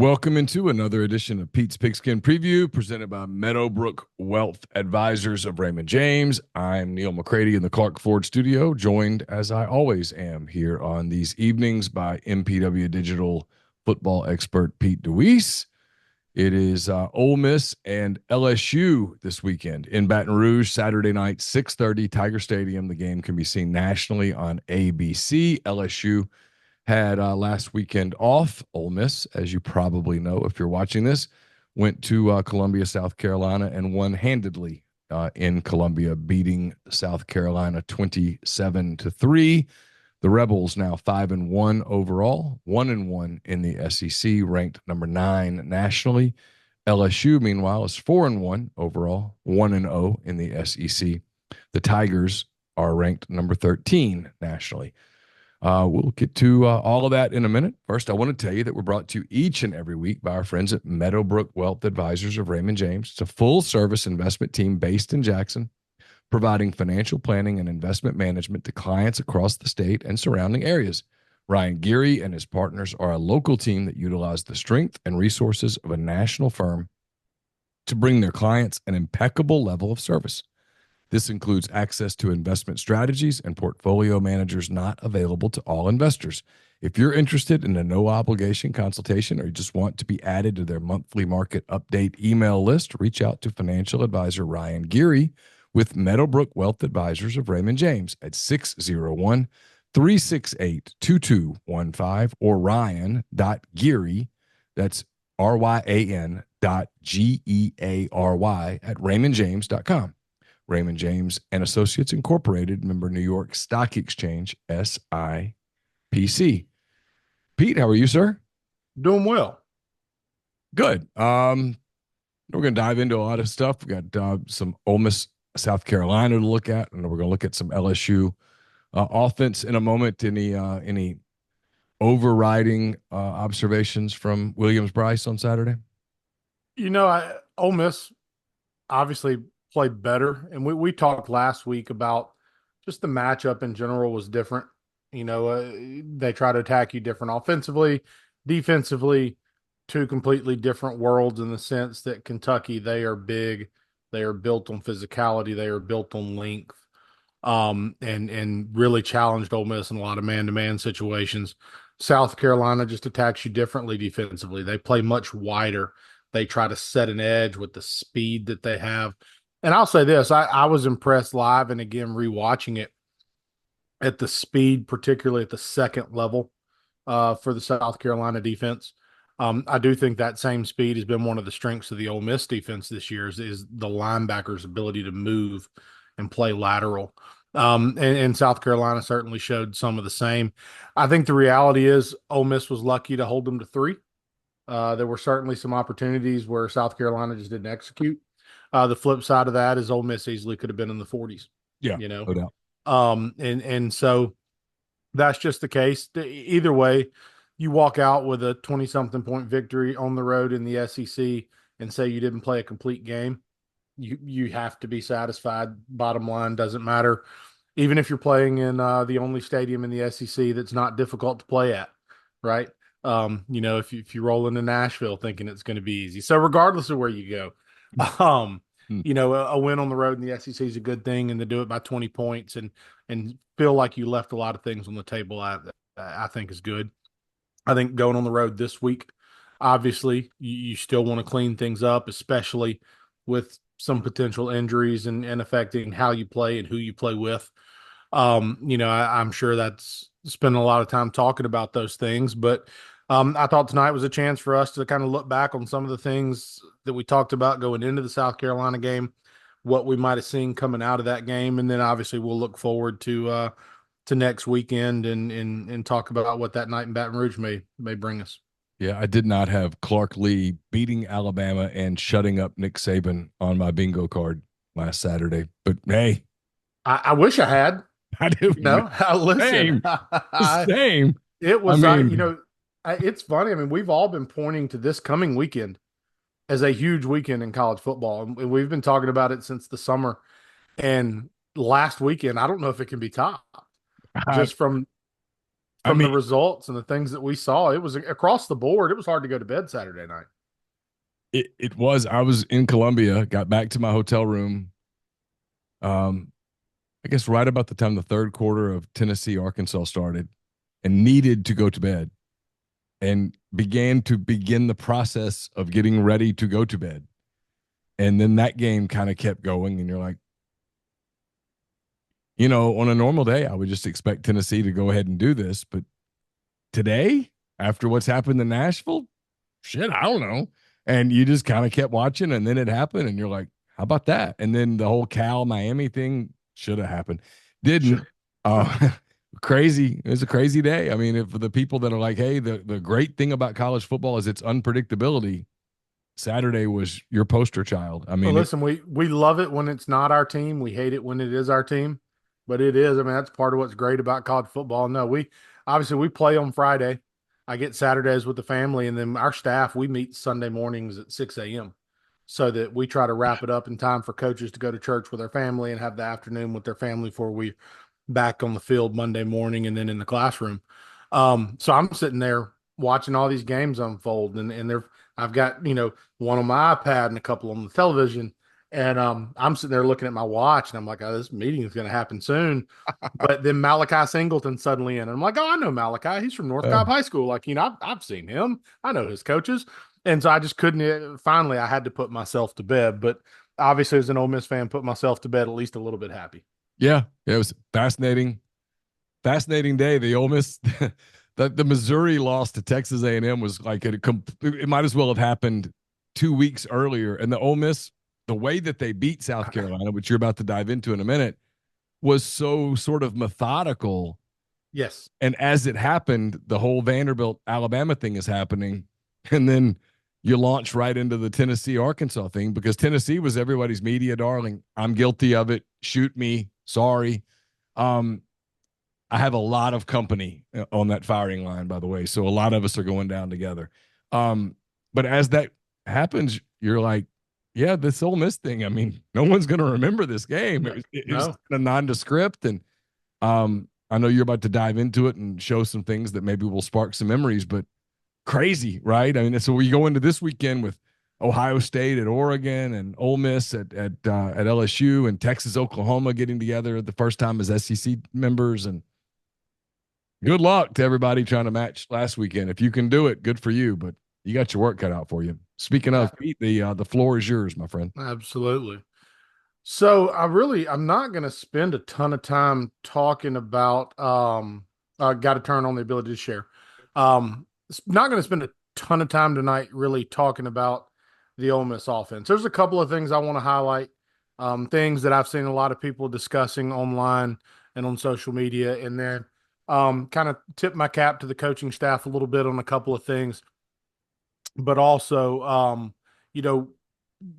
Welcome into another edition of Pete's Pigskin Preview presented by Meadowbrook Wealth Advisors of Raymond James. I'm Neil McCready in the Clark Ford studio, joined as I always am here on these evenings by MPW Digital football expert Pete DeWeese. It is Ole Miss and LSU this weekend in Baton Rouge, Saturday night, 6:30, Tiger Stadium. The game can be seen nationally on ABC. LSU had last weekend off. Ole Miss, as you probably know if you're watching this, went to Columbia, South Carolina, and won handedly in Columbia, beating South Carolina 27-3. The Rebels now 5-1 overall, 1-1 in the SEC, ranked number 9 nationally. LSU, meanwhile, is 4-1 overall, 1-0 in the SEC. The Tigers are ranked number 13 nationally. We'll get to all of that in a minute. First, I want to tell you that we're brought to you each and every week by our friends at Meadowbrook Wealth Advisors of Raymond James. It's a full-service investment team based in Jackson, providing financial planning and investment management to clients across the state and surrounding areas. Ryan Geary and his partners are a local team that utilize the strength and resources of a national firm to bring their clients an impeccable level of service. This includes access to investment strategies and portfolio managers not available to all investors. If you're interested in a no-obligation consultation or you just want to be added to their monthly market update email list, reach out to financial advisor Ryan Geary with Meadowbrook Wealth Advisors of Raymond James at 601-368-2215 or ryan.geary, that's RYAN .GEARY at raymondjames.com. Raymond James and Associates Incorporated, member New York Stock Exchange, SIPC. Pete, how are you, sir? Doing well. Good. We're going to dive into a lot of stuff. We got some Ole Miss, South Carolina to look at, and we're going to look at some LSU offense in a moment. Any overriding observations from Williams-Brice on Saturday? Ole Miss obviously played better, and we talked last week about just the matchup in general was different. They try to attack you different offensively, defensively, two completely different worlds in the sense that Kentucky, they are big, they are built on physicality, they are built on length, and really challenged Ole Miss in a lot of man-to-man situations. South Carolina just attacks you differently defensively. They play much wider. They try to set an edge with the speed that they have. And I'll say this, I was impressed live and again rewatching it at the speed, particularly at the second level for the South Carolina defense. I do think that same speed has been one of the strengths of the Ole Miss defense this year is the linebackers' ability to move and play lateral. And South Carolina certainly showed some of the same. I think the reality is Ole Miss was lucky to hold them to 3. There were certainly some opportunities where South Carolina just didn't execute. The flip side of that is Ole Miss easily could have been in the 40s. Yeah, no doubt. And so that's just the case. Either way, you walk out with a 20-something point victory on the road in the SEC and say you didn't play a complete game. You have to be satisfied. Bottom line, doesn't matter. Even if you're playing in the only stadium in the SEC that's not difficult to play at, right? If you roll into Nashville thinking it's going to be easy. So regardless of where you go, a win on the road in the SEC is a good thing, and to do it by 20 points and feel like you left a lot of things on the table, I think is good. I think going on the road this week, obviously, you still want to clean things up, especially with some potential injuries and affecting how you play and who you play with. I'm sure that's spending a lot of time talking about those things, but I thought tonight was a chance for us to kind of look back on some of the things that we talked about going into the South Carolina game, what we might have seen coming out of that game, and then obviously we'll look forward to next weekend and talk about what that night in Baton Rouge may bring us. Yeah, I did not have Clark Lee beating Alabama and shutting up Nick Saban on my bingo card last Saturday, but hey, I wish I had. I do. Listen, Same. It was, I mean, it's funny. I mean, we've all been pointing to this coming weekend as a huge weekend in college football. And we've been talking about it since the summer. And last weekend, I don't know if it can be topped I, just from I from the mean, results and the things that we saw, it was across the board. It was hard to go to bed Saturday night. it was. I was in Columbia, got back to my hotel room. Um, I guess right about the time the third quarter of Tennessee Arkansas started, and needed to go to bed, and begin the process of getting ready to go to bed. And then that game kind of kept going, and you're like, on a normal day, I would just expect Tennessee to go ahead and do this, but today, after what's happened in Nashville, shit, I don't know. And you just kind of kept watching, and then it happened, and you're like, how about that? And then the whole Cal Miami thing should have happened, didn't. Sure. Uh, crazy. It was a crazy day. I mean, for the people that are like, hey, the great thing about college football is its unpredictability. Saturday was your poster child. I Well, mean, listen, we love it when it's not our team. We hate it when it is our team, but it is. I mean, that's part of what's great about college football. No, we obviously we play on Friday. I get Saturdays with the family, and then our staff we meet Sunday mornings at 6 a.m. so that we try to wrap it up in time for coaches to go to church with their family and have the afternoon with their family before we back on the field Monday morning and then in the classroom. So I'm sitting there watching all these games unfold, and they're I've got one on my iPad and a couple on the television, and I'm sitting there looking at my watch, and I'm like, oh, this meeting is going to happen soon. But then Malachi Singleton suddenly in, and I'm like, oh, I know Malachi. He's from North uh, Cobb High School. Like, I've seen him. I know his coaches, and so I just couldn't. Finally, I had to put myself to bed. But obviously, as an Ole Miss fan, put myself to bed at least a little bit happy. yeah, it was fascinating day. The Ole Miss, the Missouri loss to Texas A&M was like it might as well have happened 2 weeks earlier. And the Ole Miss, the way that they beat South Carolina, which you're about to dive into in a minute, was so sort of methodical. Yes. And as it happened, the whole Vanderbilt Alabama thing is happening, and then you launch right into the Tennessee Arkansas thing because Tennessee was everybody's media darling. I'm guilty of it. Shoot me. Sorry. Um, I have a lot of company on that firing line, by the way. So a lot of us are going down together. Um, but as that happens, you're like, yeah, this Ole Miss thing. I mean, no one's going to remember this game. It was No. kind of nondescript. And I know you're about to dive into it and show some things that maybe will spark some memories, but crazy, right? I mean, so we go into this weekend with Ohio State at Oregon and Ole Miss at LSU and Texas, Oklahoma getting together the first time as SEC members, and good luck to everybody trying to match last weekend. If you can do it, good for you, but you got your work cut out for you. Speaking of, Pete, the floor is yours, my friend. Absolutely. So I'm not going to spend a ton of time talking about got to turn on the ability to share. Not going to spend a ton of time tonight really talking about the Ole Miss offense. There's a couple of things I want to highlight, things that I've seen a lot of people discussing online and on social media, and then kind of tip my cap to the coaching staff a little bit on a couple of things, but also you know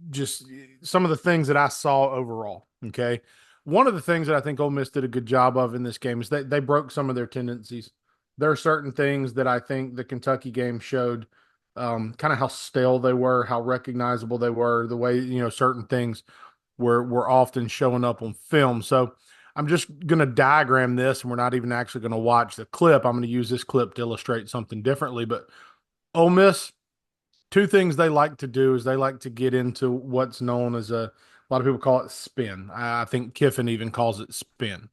just some of the things that I saw overall. Okay. One of the things that I think Ole Miss did a good job of in this game is they broke some of their tendencies. There are certain things that I think the Kentucky game showed kind of how stale they were, how recognizable they were, the way, certain things were often showing up on film. So I'm just going to diagram this, and we're not even actually going to watch the clip. I'm going to use this clip to illustrate something differently. But Ole Miss, two things they like to do is they like to get into what's known as lot of people call it spin. I think Kiffin even calls it spin.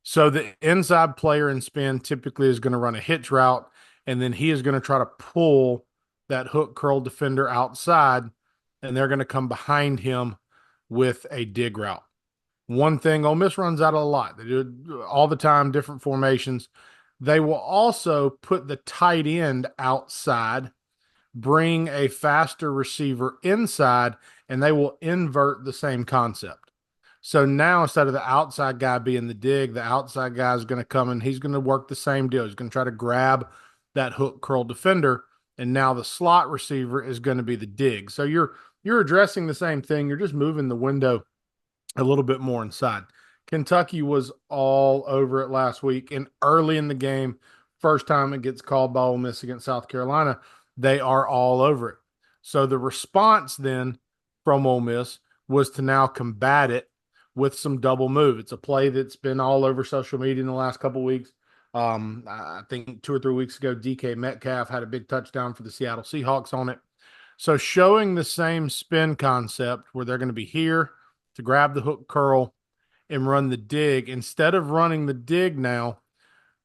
So the inside player in spin typically is going to run a hitch route, and then he is going to try to pull that hook curl defender outside, and they're going to come behind him with a dig route. One thing Ole Miss runs out a lot. They do it all the time, different formations. They will also put the tight end outside, bring a faster receiver inside, and they will invert the same concept. So now instead of the outside guy being the dig, the outside guy is going to come and he's going to work the same deal. He's going to try to grab that hook curl defender, and now the slot receiver is going to be the dig. So you're addressing the same thing. You're just moving the window a little bit more inside. Kentucky was all over it last week, and early in the game, first time it gets called by Ole Miss against South Carolina, they are all over it. So the response then from Ole Miss was to now combat it with some double move. It's a play that's been all over social media in the last couple of weeks. I think 2 or 3 weeks ago, DK Metcalf had a big touchdown for the Seattle Seahawks on it. So showing the same spin concept where they're going to be here to grab the hook curl and run the dig. Instead of running the dig now,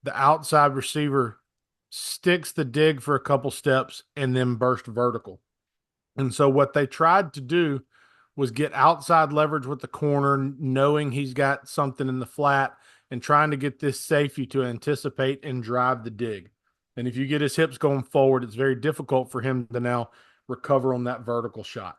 the outside receiver sticks the dig for a couple steps and then burst vertical. And so what they tried to do was get outside leverage with the corner, knowing he's got something in the flat and trying to get this safety to anticipate and drive the dig. And if you get his hips going forward, it's very difficult for him to now recover on that vertical shot.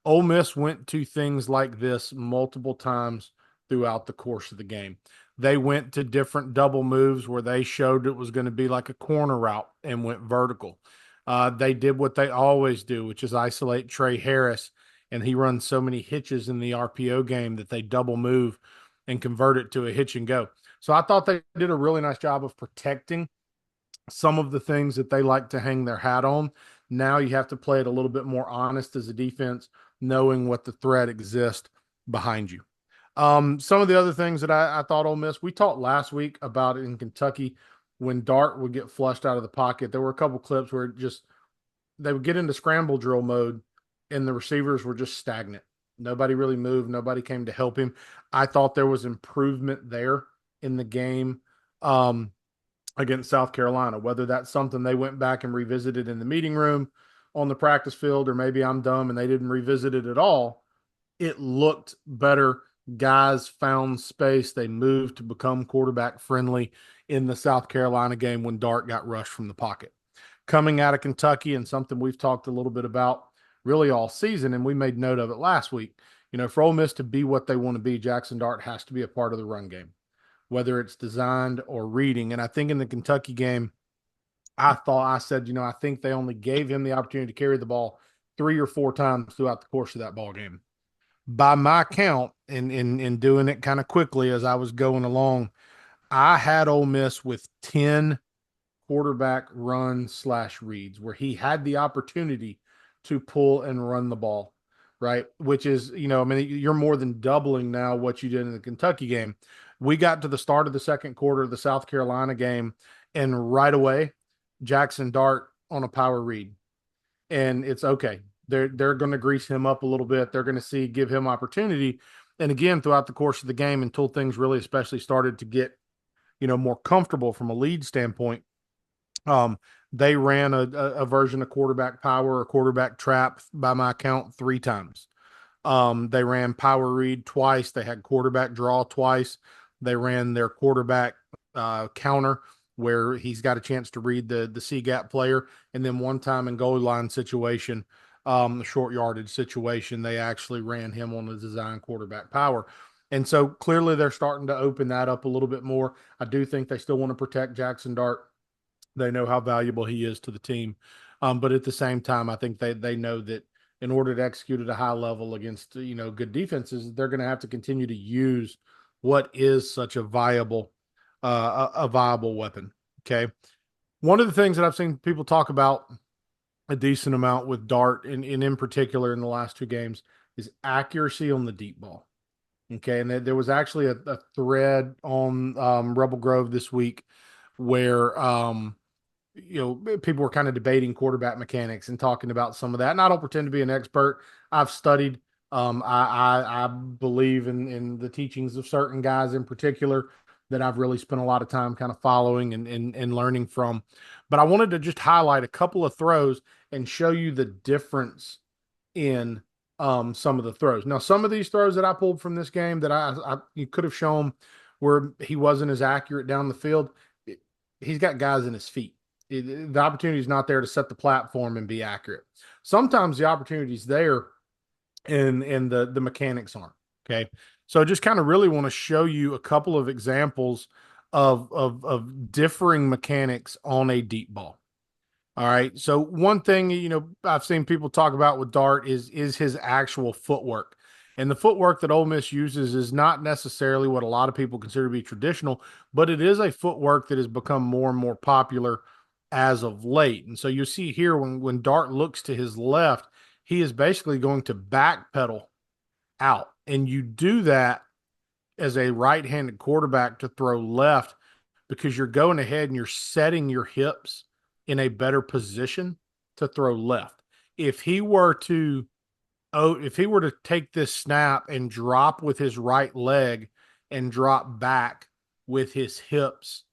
Ole Miss went to things like this multiple times throughout the course of the game. They went to different double moves where they showed it was going to be like a corner route and went vertical. They did what they always do, which is isolate Trey Harris, and he runs so many hitches in the RPO game that they double move and convert it to a hitch and go. So I thought they did a really nice job of protecting some of the things that they like to hang their hat on. Now you have to play it a little bit more honest as a defense, knowing what the threat exists behind you. Some of the other things that I thought Ole Miss, we talked last week about it in Kentucky when Dart would get flushed out of the pocket. There were a couple clips where they would get into scramble drill mode and the receivers were just stagnant. Nobody really moved. Nobody came to help him. I thought there was improvement there in the game against South Carolina. Whether that's something they went back and revisited in the meeting room on the practice field, or maybe I'm dumb and they didn't revisit it at all, it looked better. Guys found space. They moved to become quarterback friendly in the South Carolina game when Dart got rushed from the pocket. Coming out of Kentucky, and something we've talked a little bit about really all season, and we made note of it last week, for Ole Miss to be what they want to be, Jackson Dart has to be a part of the run game, whether it's designed or reading. And I think in the Kentucky game, I said, I think they only gave him the opportunity to carry the ball 3 or 4 times throughout the course of that ball game. By my count, in doing it kind of quickly as I was going along, I had Ole Miss with 10 quarterback run/reads where he had the opportunity to pull and run the ball, right? Which is, you're more than doubling now what you did in the Kentucky game. We got to the start of the second quarter of the South Carolina game, and right away, Jackson Dart on a power read. And it's okay. They're going to grease him up a little bit. They're going to give him opportunity. And again, throughout the course of the game, until things really especially started to get, more comfortable from a lead standpoint, they ran a version of quarterback power or quarterback trap by my count 3 times. They ran power read twice. They had quarterback draw twice. They ran their quarterback counter where he's got a chance to read the C gap player. And then one time in goal line situation, the short yardage situation, they actually ran him on the design quarterback power. And so clearly they're starting to open that up a little bit more. I do think they still want to protect Jackson Dart. They know how valuable he is to the team. But at the same time, I think they know that in order to execute at a high level against, good defenses, they're going to have to continue to use what is such a viable weapon. Okay. One of the things that I've seen people talk about a decent amount with Dart and in particular in the last 2 games is accuracy on the deep ball. Okay. And there was actually a thread on Rebel Grove this week where, people were kind of debating quarterback mechanics and talking about some of that. And I don't pretend to be an expert. I've studied. I believe in the teachings of certain guys in particular that I've really spent a lot of time kind of following and learning from. But I wanted to just highlight a couple of throws and show you the difference in some of the throws. Now, some of these throws that I pulled from this game that you could have shown where he wasn't as accurate down the field, he's got guys in his feet. The opportunity is not there to set the platform and be accurate. Sometimes the opportunity is there and the mechanics aren't. Okay. So I just kind of really want to show you a couple of examples of differing mechanics on a deep ball. All right. So one thing, I've seen people talk about with Dart is his actual footwork. And the footwork that Ole Miss uses is not necessarily what a lot of people consider to be traditional, but it is a footwork that has become more and more popular as of late. And so you see here when Dart looks to his left, he is basically going to backpedal out. And you do that as a right-handed quarterback to throw left because you're going ahead and you're setting your hips in a better position to throw left. If he were to if he were to take this snap and drop with his right leg and drop back with his hips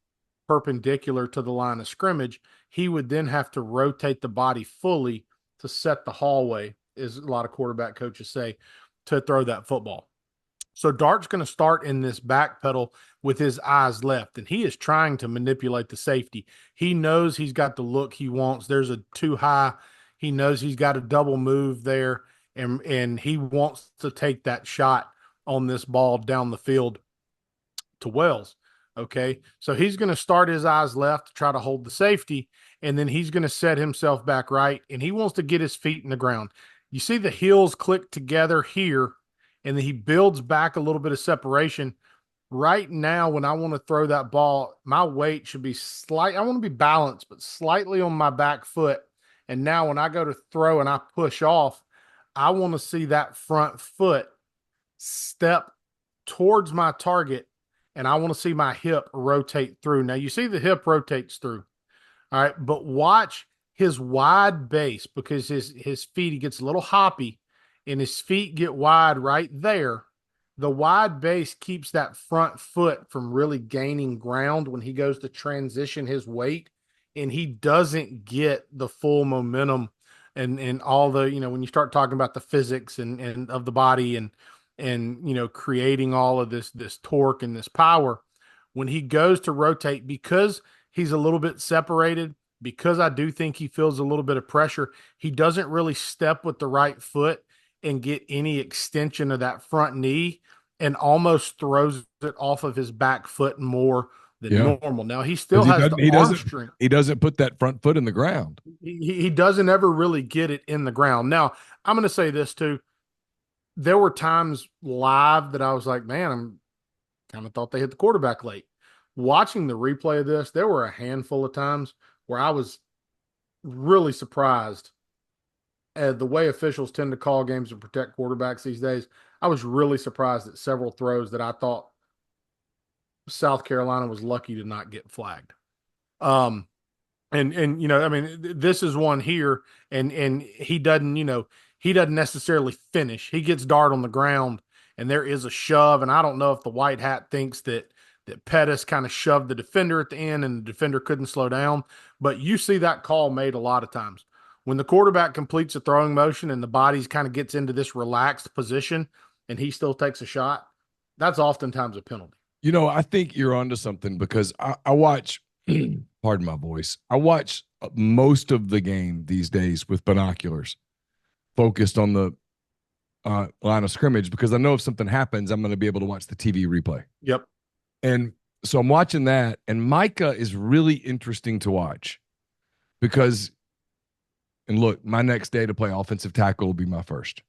perpendicular to the line of scrimmage, he would then have to rotate the body fully to set the hallway, as a lot of quarterback coaches say, to throw that football. So Dart's going to start in this back pedal with his eyes left, and he is trying to manipulate the safety. He knows he's got the look he wants. There's a too high. He knows he's got a double move there, and he wants to take that shot on this ball down the field to Wells. Okay, so he's going to start his eyes left to try to hold the safety, and then he's going to set himself back right, and he wants to get his feet in the ground. You see the heels click together here, and then he builds back a little bit of separation. Right now, when I want to throw that ball, my weight should be I want to be balanced, but slightly on my back foot. And now when I go to throw and I push off, I want to see that front foot step towards my target, and I want to see my hip rotate through. Now, you see the hip rotates through. All right, but watch his wide base, because his feet, he gets a little hoppy, and his feet get wide right there. The wide base keeps that front foot from really gaining ground when he goes to transition his weight, and he doesn't get the full momentum and all the, when you start talking about the physics and of the body and creating all of this torque and this power, when he goes to rotate, because he's a little bit separated, because I do think he feels a little bit of pressure, he doesn't really step with the right foot and get any extension of that front knee, and almost throws it off of his back foot more than normal. Now, he still has the arm strength. He doesn't put that front foot in the ground. He doesn't ever really get it in the ground. Now, I'm going to say this too. There were times live that I was like, man, I'm kind of thought they hit the quarterback late. Watching the replay of this, there were a handful of times where I was really surprised at the way officials tend to call games to protect quarterbacks these days. I was really surprised at several throws that I thought South Carolina was lucky to not get flagged. And this is one here, and he doesn't, he doesn't necessarily finish. He gets Dart on the ground, and there is a shove, and I don't know if the white hat thinks that Pettis kind of shoved the defender at the end and the defender couldn't slow down, but you see that call made a lot of times. When the quarterback completes a throwing motion and the body kind of gets into this relaxed position and he still takes a shot, that's oftentimes a penalty. I think you're onto something, because I watch, pardon my voice, I watch most of the game these days with binoculars focused on the line of scrimmage, because I know if something happens, I'm going to be able to watch the TV replay. Yep. And so I'm watching that, and Micah is really interesting to watch because, and look, my next day to play offensive tackle will be my first.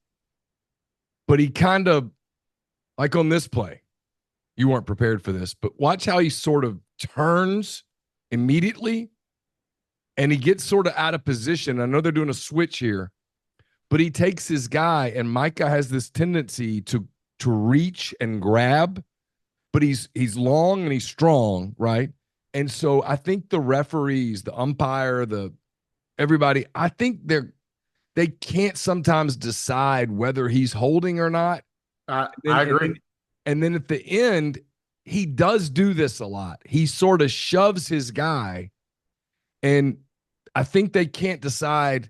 But he kind of, like on this play, you weren't prepared for this, but watch how he sort of turns immediately and he gets sort of out of position. I know they're doing a switch here, but he takes his guy, and Micah has this tendency to reach and grab, but he's long and he's strong, right? And so I think the referees, the umpire, everybody, I think they can't sometimes decide whether he's holding or not. I agree. And then at the end, he does do this a lot. He sort of shoves his guy, and I think they can't decide,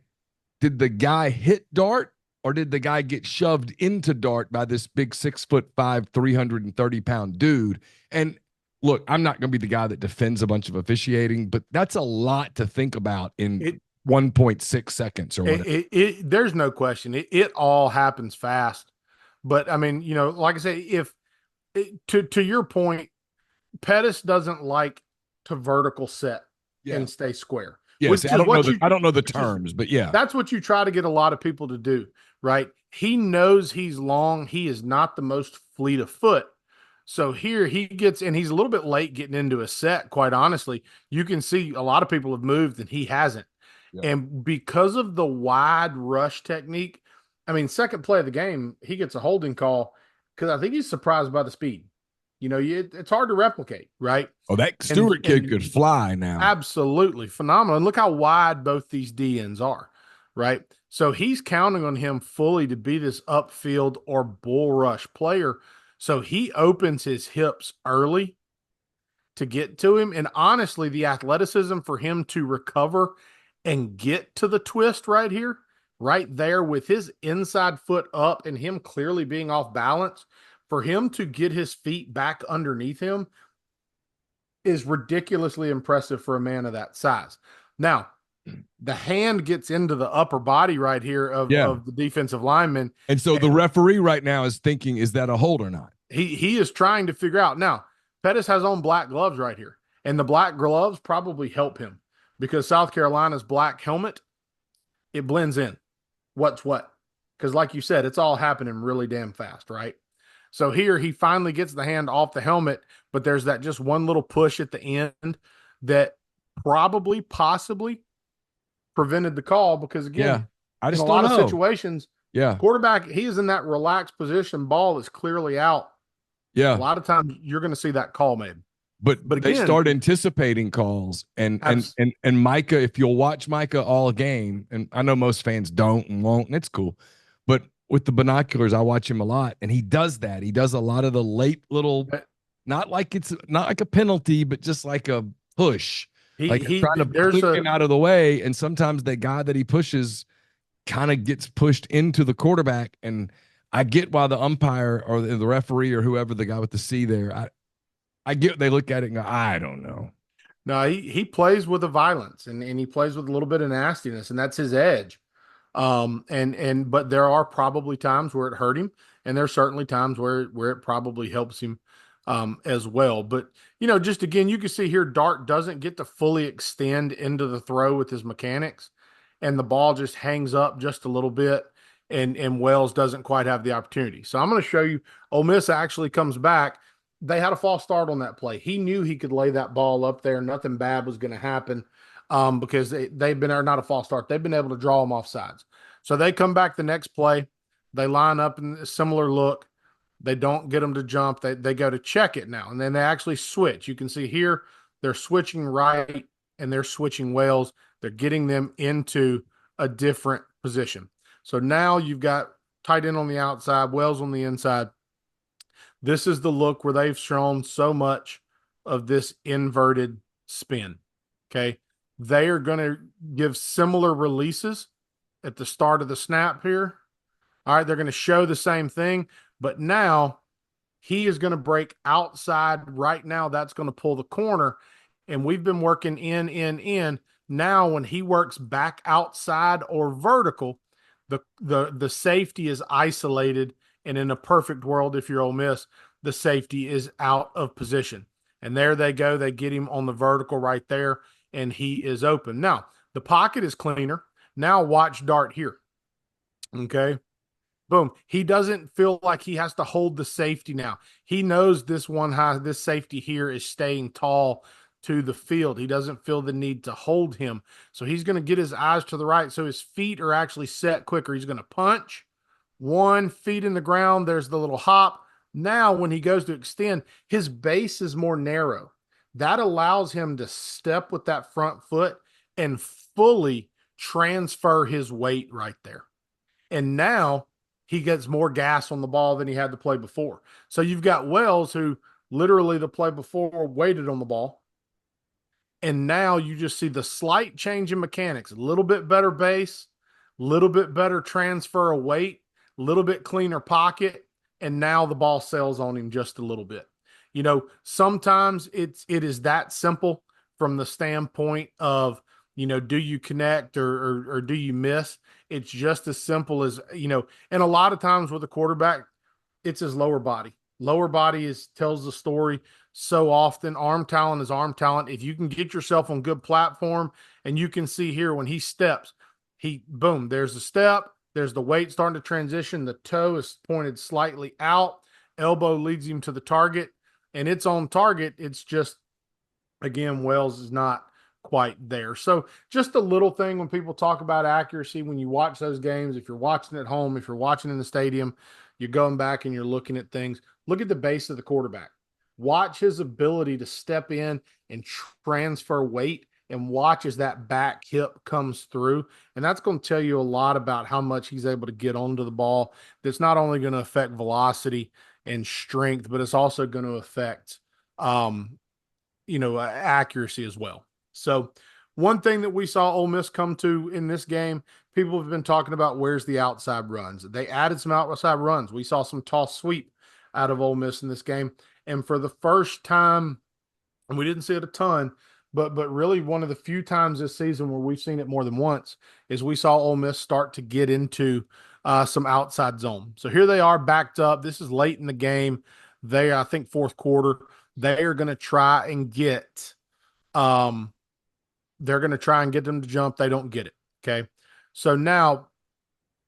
did the guy hit Dart or did the guy get shoved into Dart by this big 6'5", 330-pound dude? And look, I'm not going to be the guy that defends a bunch of officiating, but that's a lot to think about in 1.6 seconds or whatever. There's no question. It all happens fast. But, I mean, like I say, to your point, Pettis doesn't like to vertical set and stay square. Yes, I don't know the terms, but yeah. That's what you try to get a lot of people to do, right? He knows he's long. He is not the most fleet of foot. So here he gets, and he's a little bit late getting into a set, quite honestly. You can see a lot of people have moved and he hasn't. Yeah. And because of the wide rush technique, I mean, second play of the game, he gets a holding call because I think he's surprised by the speed. It's hard to replicate, right? Oh, that And Stewart kid and could fly now. absolutely phenomenal. And look how wide both these DNs are, right? So he's counting on him fully to be this upfield or bull rush player. So he opens his hips early to get to him. And honestly, the athleticism for him to recover and get to the twist right here, right there with his inside foot up and him clearly being off balance, for him to get his feet back underneath him is ridiculously impressive for a man of that size. Now, the hand gets into the upper body right here of, Yeah. of the defensive lineman. And so the And referee right now is thinking, is that a hold or not? he is trying to figure out. Now, Pettis has on black gloves right here, and the black gloves probably help him because South Carolina's black helmet, it blends in. What's what? Because, like you said, it's all happening really damn fast, right? So here he finally gets the hand off the helmet, but there's that just one little push at the end that probably, possibly prevented the call because, Yeah. again, I in a just don't lot of know. situations, Yeah. quarterback, he is in that relaxed position, ball is clearly out. A Yeah. lot of times you're going to see that call made. But they again, start anticipating calls and Micah, if you'll watch Micah all game, and I know most fans don't and won't, and it's cool, but with the binoculars, I watch him a lot, and he does that. He does a lot of the late little, not like a penalty, but just like a push, like trying to there's push him out of the way. And sometimes the guy that he pushes kind of gets pushed into the quarterback. And I get why the umpire or the referee or whoever, the guy with the C there, I get they look at it and go, I don't know. No, he plays with a violence and he plays with a little bit of nastiness, and that's his edge. But there are probably times where it hurt him, and there's certainly times where it probably helps him as well. But just again, you can see here Dart doesn't get to fully extend into the throw with his mechanics, and the ball just hangs up just a little bit, and Wells doesn't quite have the opportunity. So I'm going to show you. Ole Miss actually comes back. They had a false start on that play. He knew he could lay that ball up there. Nothing bad was going to happen because they've been, or not a false start. They've been able to draw them off sides. So they come back the next play. They line up in a similar look. They don't get them to jump. They go to check it now, and then they actually switch. You can see here they're switching right and they're switching Wales. They're getting them into a different position. So now you've got tight end on the outside, Wales on the inside. This is the look where they've shown so much of this inverted spin. Okay. They are going to give similar releases at the start of the snap here. All right. They're going to show the same thing, but now he is going to break outside right now. That's going to pull the corner. And we've been working in. Now, when he works back outside or vertical, the safety is isolated. And in a perfect world, if you're Ole Miss, the safety is out of position. And there they go. They get him on the vertical right there, and he is open. Now, the pocket is cleaner. Now watch Dart here. Okay. Boom. He doesn't feel like he has to hold the safety now. He knows this safety here is staying tall to the field. He doesn't feel the need to hold him. So he's going to get his eyes to the right. So his feet are actually set quicker. He's going to punch. 1 feet in the ground. There's the little hop. Now, when he goes to extend, his base is more narrow. That allows him to step with that front foot and fully transfer his weight right there. And now he gets more gas on the ball than he had to play before. So you've got Wells, who literally the play before waited on the ball. And now you just see the slight change in mechanics, a little bit better base, a little bit better transfer of weight, a little bit cleaner pocket, and now the ball sails on him just a little bit. Sometimes it is that simple from the standpoint of, do you connect or do you miss? It's just as simple as, and a lot of times with a quarterback, it's his lower body. Lower body tells the story so often. Arm talent is arm talent. If you can get yourself on good platform, and you can see here when he steps, boom, there's the step. There's the weight starting to transition. The toe is pointed slightly out. Elbow leads him to the target, and it's on target. It's just, again, Wells is not quite there. So just a little thing when people talk about accuracy, when you watch those games, if you're watching at home, if you're watching in the stadium, you're going back and you're looking at things. Look at the base of the quarterback. Watch his ability to step in and transfer weight, and watch as that back hip comes through. And that's going to tell you a lot about how much he's able to get onto the ball. That's not only going to affect velocity and strength, but it's also going to affect, accuracy as well. So one thing that we saw Ole Miss come to in this game, people have been talking about where's the outside runs. They added some outside runs. We saw some toss sweep out of Ole Miss in this game. And for the first time, and we didn't see it a ton, but really one of the few times this season where we've seen it more than once is we saw Ole Miss start to get into some outside zone. So here they are backed up. This is late in the game. I think fourth quarter. They are going to try and get they're going to try and get them to jump. They don't get it. Okay. So now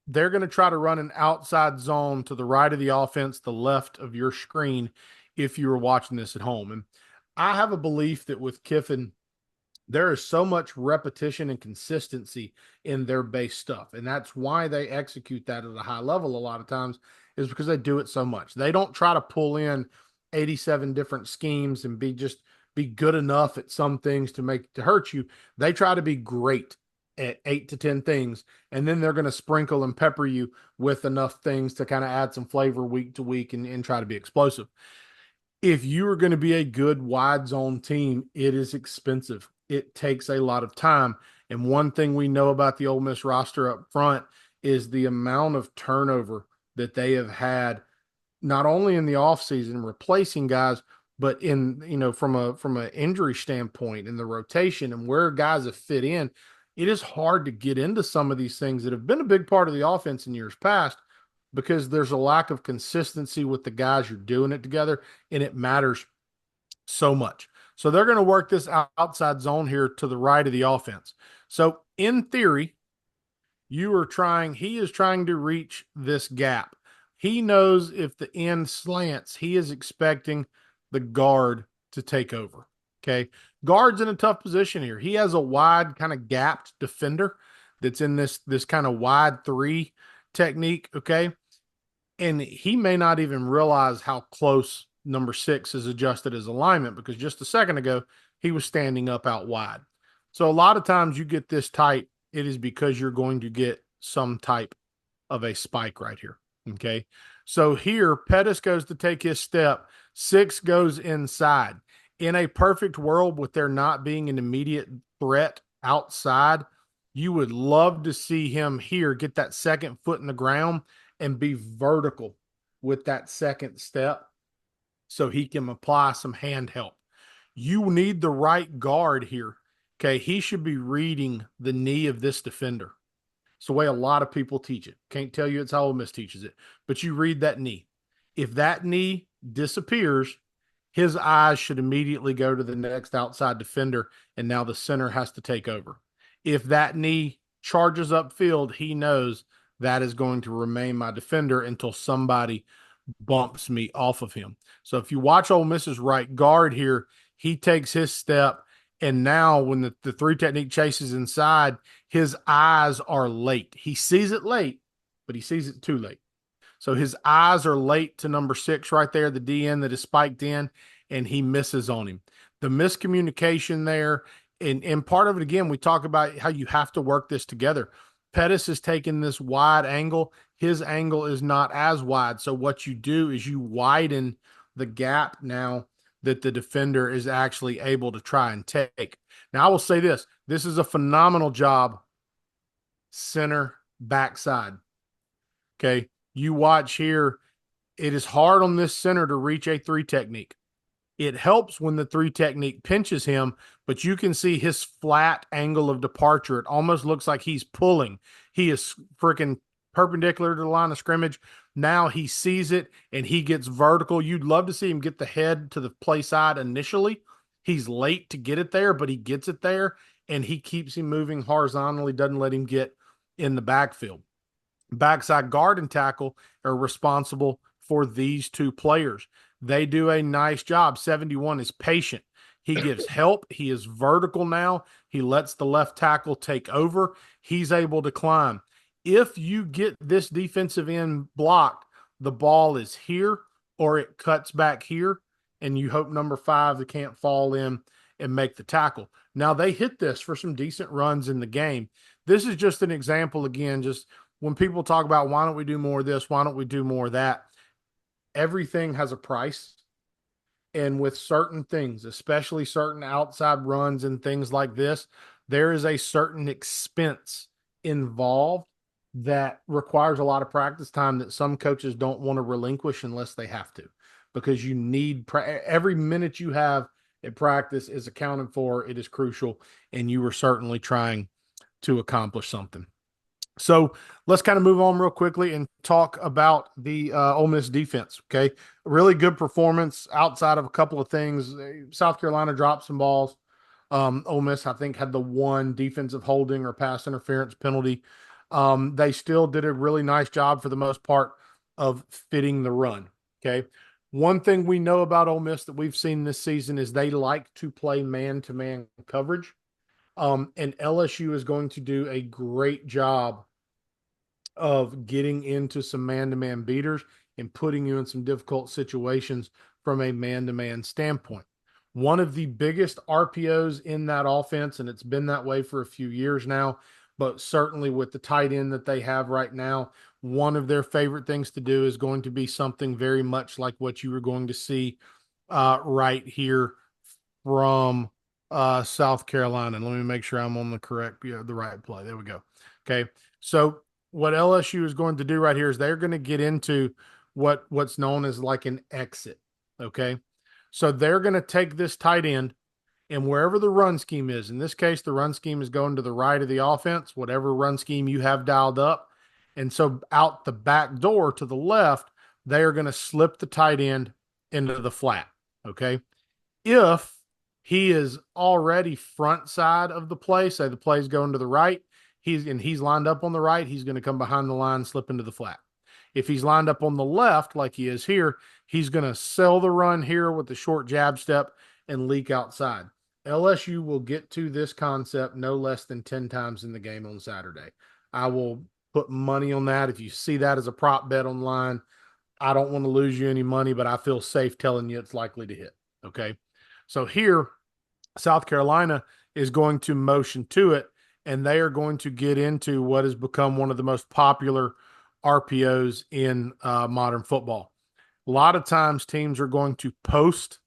they're going to try to run an outside zone to the right of the offense, the left of your screen, if you were watching this at home. And I have a belief that with Kiffin, there is so much repetition and consistency in their base stuff. And that's why they execute that at a high level a lot of times, is because they do it so much. They don't try to pull in 87 different schemes and be good enough at some things to hurt you. They try to be great at 8 to 10 things, and then they're going to sprinkle and pepper you with enough things to kind of add some flavor week to week and try to be explosive. If you are going to be a good wide zone team, it is expensive. It takes a lot of time. And one thing we know about the Ole Miss roster up front is the amount of turnover that they have had, not only in the offseason replacing guys, but from an injury standpoint in the rotation and where guys have fit in. It is hard to get into some of these things that have been a big part of the offense in years past, because there's a lack of consistency with the guys you're doing it together, and it matters so much. So they're going to work this outside zone here to the right of the offense. So in theory, he is trying to reach this gap. He knows if the end slants, he is expecting the guard to take over. Okay. Guard's in a tough position here. He has a wide kind of gapped defender that's in this kind of wide three technique. Okay. And he may not even realize how close number 6 is adjusted his alignment, because just a second ago, he was standing up out wide. So a lot of times you get this tight, it is because you're going to get some type of a spike right here. Okay. So here, Pettis goes to take his step. 6 goes inside. In a perfect world, with there not being an immediate threat outside, you would love to see him here get that second foot in the ground and be vertical with that second step so he can apply some hand help. You need the right guard here. Okay. He should be reading the knee of this defender. It's the way a lot of people teach it. Can't tell you it's how Ole Miss teaches it, but you read that knee. If that knee disappears, his eyes should immediately go to the next outside defender, and now the center has to take over. If that knee charges upfield, he knows that is going to remain my defender until somebody bumps me off of him. So if you watch Ole Miss's right guard here, he takes his step, and now when the 3 technique chases inside, his eyes are late. He sees it late, but he sees it too late. So his eyes are late to number 6 right there, the DN that is spiked in, and he misses on him. The miscommunication there, and part of it, again, we talk about how you have to work this together. Pettis is taking this wide angle. His angle is not as wide. So what you do is you widen the gap now that the defender is actually able to try and take. Now, I will say this. This is a phenomenal job, center backside. Okay. You watch here. It is hard on this center to reach a 3 technique. It helps when the 3 technique pinches him, but you can see his flat angle of departure. It almost looks like he's pulling. He is freaking perpendicular to the line of scrimmage. Now he sees it and he gets vertical. You'd love to see him get the head to the play side initially. He's late to get it there, but he gets it there, and he keeps him moving horizontally, doesn't let him get in the backfield. Backside guard and tackle are responsible for these 2 players. They do a nice job. 71 is patient. He gives help. He is vertical now. He lets the left tackle take over. He's able to climb. If you get this defensive end blocked, the ball is here or it cuts back here. and you hope number 5 that can't fall in and make the tackle. Now they hit this for some decent runs in the game. This is just an example again, just when people talk about why don't we do more of this, why don't we do more of that? Everything has a price. And with certain things, especially certain outside runs and things like this, there is a certain expense involved that requires a lot of practice time that some coaches don't want to relinquish unless they have to, because you need every minute you have at practice is accounted for. It is crucial, and you were certainly trying to accomplish something. So let's kind of move on real quickly and talk about the Ole Miss defense. Okay, really good performance outside of a couple of things. South Carolina dropped some balls. Ole Miss, I think, had the one defensive holding or pass interference penalty. They still did a really nice job for the most part of fitting the run. Okay, one thing we know about Ole Miss that we've seen this season is they like to play man-to-man coverage. And LSU is going to do a great job of getting into some man-to-man beaters and putting you in some difficult situations from a man-to-man standpoint. One of the biggest RPOs in that offense, and it's been that way for a few years now, but certainly with the tight end that they have right now, one of their favorite things to do is going to be something very much like what you were going to see right here from South Carolina. And let me make sure I'm on the right play. There we go. Okay. So what LSU is going to do right here is they're going to get into what's known as like an exit. Okay. So they're going to take this tight end, and wherever the run scheme is, in this case, the run scheme is going to the right of the offense, whatever run scheme you have dialed up. And so out the back door to the left, they are going to slip the tight end into the flat. Okay. If he is already front side of the play, say the play is going to the right, he's lined up on the right, he's going to come behind the line, slip into the flat. If he's lined up on the left, like he is here, he's going to sell the run here with the short jab step and leak outside. LSU will get to this concept no less than 10 times in the game on Saturday. I will put money on that. If you see that as a prop bet online, I don't want to lose you any money, but I feel safe telling you it's likely to hit. Okay. So here, South Carolina is going to motion to it, and they are going to get into what has become one of the most popular RPOs in modern football. A lot of times teams are going to post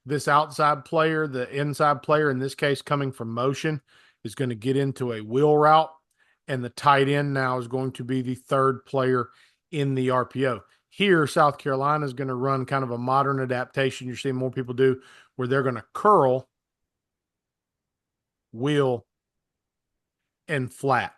this outside player, the inside player, in this case coming from motion, is going to get into a wheel route, and the tight end now is going to be the third player in the RPO. Here, South Carolina is going to run kind of a modern adaptation you're seeing more people do, where they're going to curl, wheel, and flat.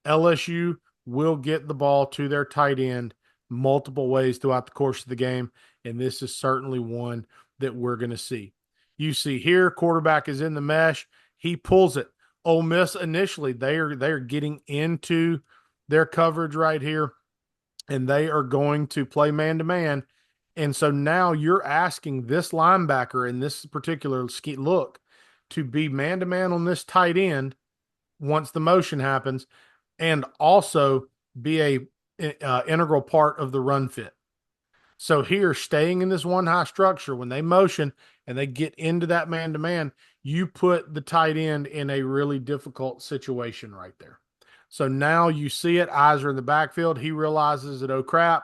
LSU will get the ball to their tight end multiple ways throughout the course of the game, and this is certainly one that we're going to see. You see here, quarterback is in the mesh. He pulls it. Ole Miss initially, they are getting into their coverage right here, and they are going to play man-to-man. And so now you're asking this linebacker in this particular look to be man-to-man on this tight end once the motion happens, and also be a integral part of the run fit. So here, staying in this one high structure, when they motion and they get into that man-to-man, you put the tight end in a really difficult situation right there. So now you see it, eyes are in the backfield. He realizes that, oh crap,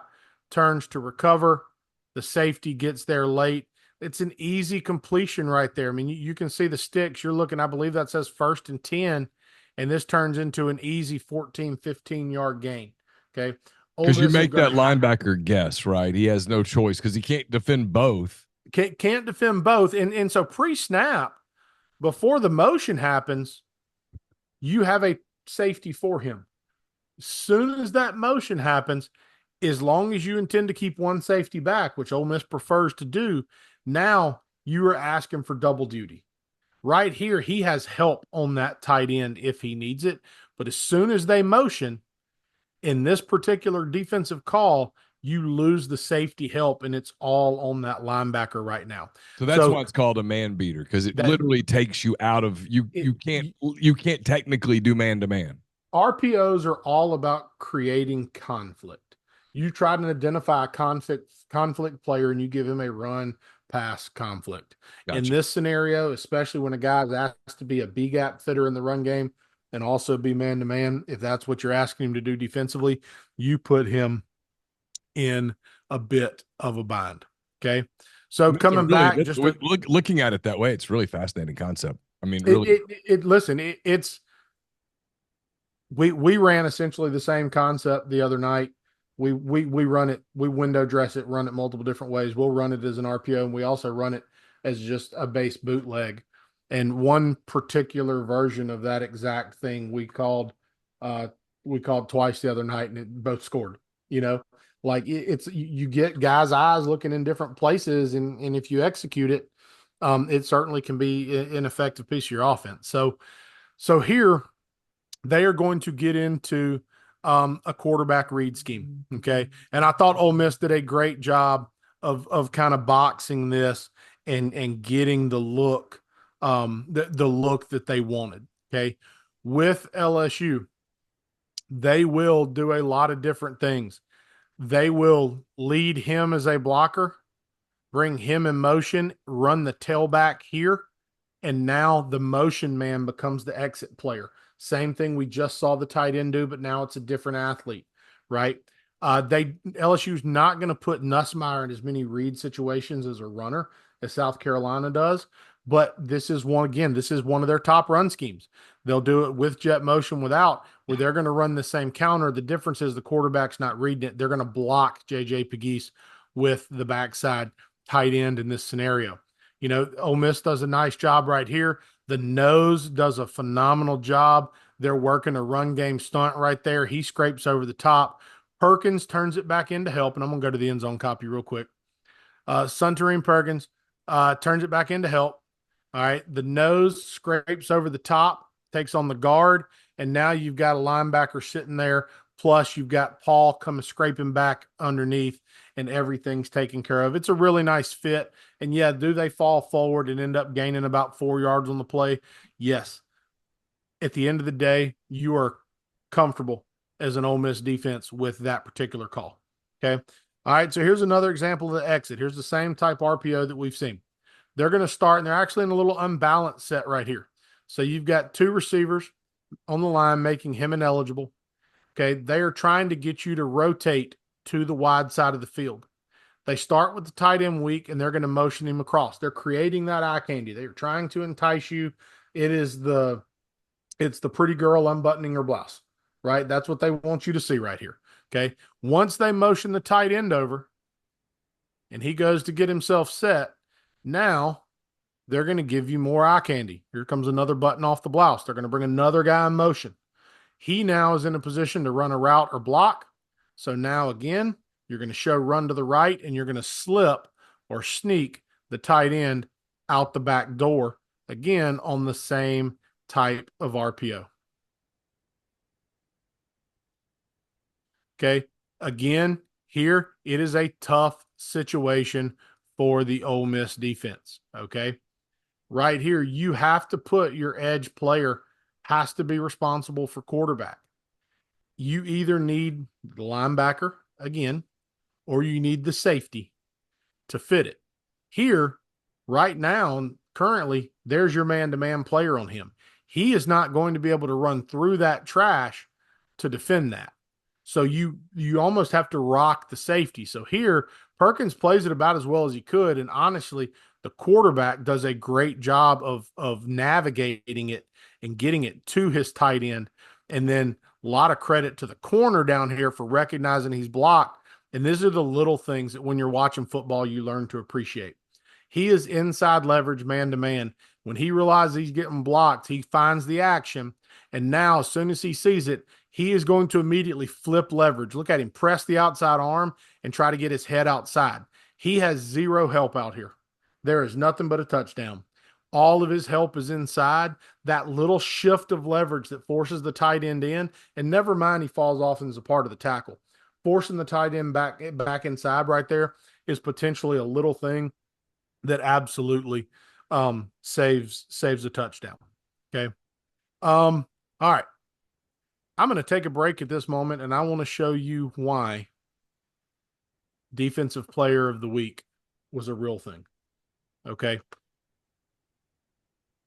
turns to recover. The safety gets there late. It's an easy completion right there. I mean, you can see the sticks. You're looking, I believe that says 1st and 10, and this turns into an easy 14, 15-yard gain. Okay. Because you make that linebacker guess, right? He has no choice because he can't defend both. Can't defend both. And so pre-snap, before the motion happens, you have a safety for him. As soon as that motion happens, as long as you intend to keep one safety back, which Ole Miss prefers to do, now you are asking for double duty. Right here, he has help on that tight end if he needs it. But as soon as they motion, in this particular defensive call, you lose the safety help, and it's all on that linebacker right now. So that's why it's called a man beater, because it literally takes you out of you can't technically do man to man. RPOs are all about creating conflict. You try to identify a conflict player and you give him a run, pass conflict. In Gotcha. this scenario, especially when a guy's asked to be a B gap fitter in the run game and also be man to man, if that's what you're asking him to do defensively, you put him in a bit of a bind. Okay. So It's a coming really back, just looking at it that way, it's really fascinating concept. I mean, it, really. it listen, it's we ran essentially the same concept the other night. We run it, we window dress it, run it multiple different ways. We'll run it as an RPO, and we also run it as just a base bootleg. And one particular version of that exact thing uh we called twice the other night, and it both scored. You know, like it's you get guys' eyes looking in different places, and if you execute it, it certainly can be an effective piece of your offense. So here they are going to get into a quarterback read scheme. Okay. And I thought Ole Miss did a great job of kind of boxing this and getting the look, the look that they wanted. Okay. With LSU, they will do a lot of different things. They will lead him as a blocker, bring him in motion, run the tailback here, and now the motion man becomes the exit player. Same thing we just saw the tight end do, but now it's a different athlete, right? LSU's not going to put Nussmeier in as many read situations as a runner as South Carolina does, but this is one of their top run schemes. They'll do it with jet motion, without, where they're going to run the same counter. The difference is the quarterback's not reading it. They're going to block JJ Pegues with the backside tight end in this scenario. You know, Ole Miss does a nice job right here. The nose does a phenomenal job. They're working a run game stunt right there. He scrapes over the top. Perkins turns it back into help, and I'm going to go to the end zone copy real quick. Suntarine Perkins turns it back into help. All right. The nose scrapes over the top, takes on the guard, and now you've got a linebacker sitting there. Plus, you've got Paul coming scraping back underneath, and everything's taken care of. It's a really nice fit. And yeah, do they fall forward and end up gaining about 4 yards on the play? Yes. At the end of the day, you are comfortable as an Ole Miss defense with that particular call. Okay. All right. So here's another example of the exit. Here's the same type RPO that we've seen. They're going to start, and they're actually in a little unbalanced set right here. So you've got two receivers on the line, making him ineligible. Okay. They are trying to get you to rotate to the wide side of the field. They start with the tight end weak, and they're going to motion him across. They're creating that eye candy. They're trying to entice you. It's the pretty girl unbuttoning her blouse, right? That's what they want you to see right here. Okay. Once they motion the tight end over and he goes to get himself set, now they're going to give you more eye candy. Here comes another button off the blouse. They're going to bring another guy in motion. He now is in a position to run a route or block. So now again, you're going to show run to the right, and you're going to slip or sneak the tight end out the back door, again on the same type of RPO. Okay. Again, here it is a tough situation for the Ole Miss defense. Okay. Right here, you have to put your edge player has to be responsible for quarterback. You either need the linebacker again, or you need the safety to fit it. Here, right now, currently, there's your man-to-man player on him. He is not going to be able to run through that trash to defend that. So you almost have to rock the safety. So here, Perkins plays it about as well as he could, and honestly, the quarterback does a great job of navigating it and getting it to his tight end. And then a lot of credit to the corner down here for recognizing he's blocked. And these are the little things that when you're watching football, you learn to appreciate. He is inside leverage man to man. When he realizes he's getting blocked, he finds the action. And now, as soon as he sees it, he is going to immediately flip leverage. Look at him press the outside arm and try to get his head outside. He has zero help out here. There is nothing but a touchdown. All of his help is inside. That little shift of leverage that forces the tight end in, and never mind he falls off and is a part of the tackle. Forcing the tight end back inside right there is potentially a little thing that absolutely saves a touchdown. Okay. All right. I'm going to take a break at this moment, and I want to show you why Defensive Player of the Week was a real thing. Okay.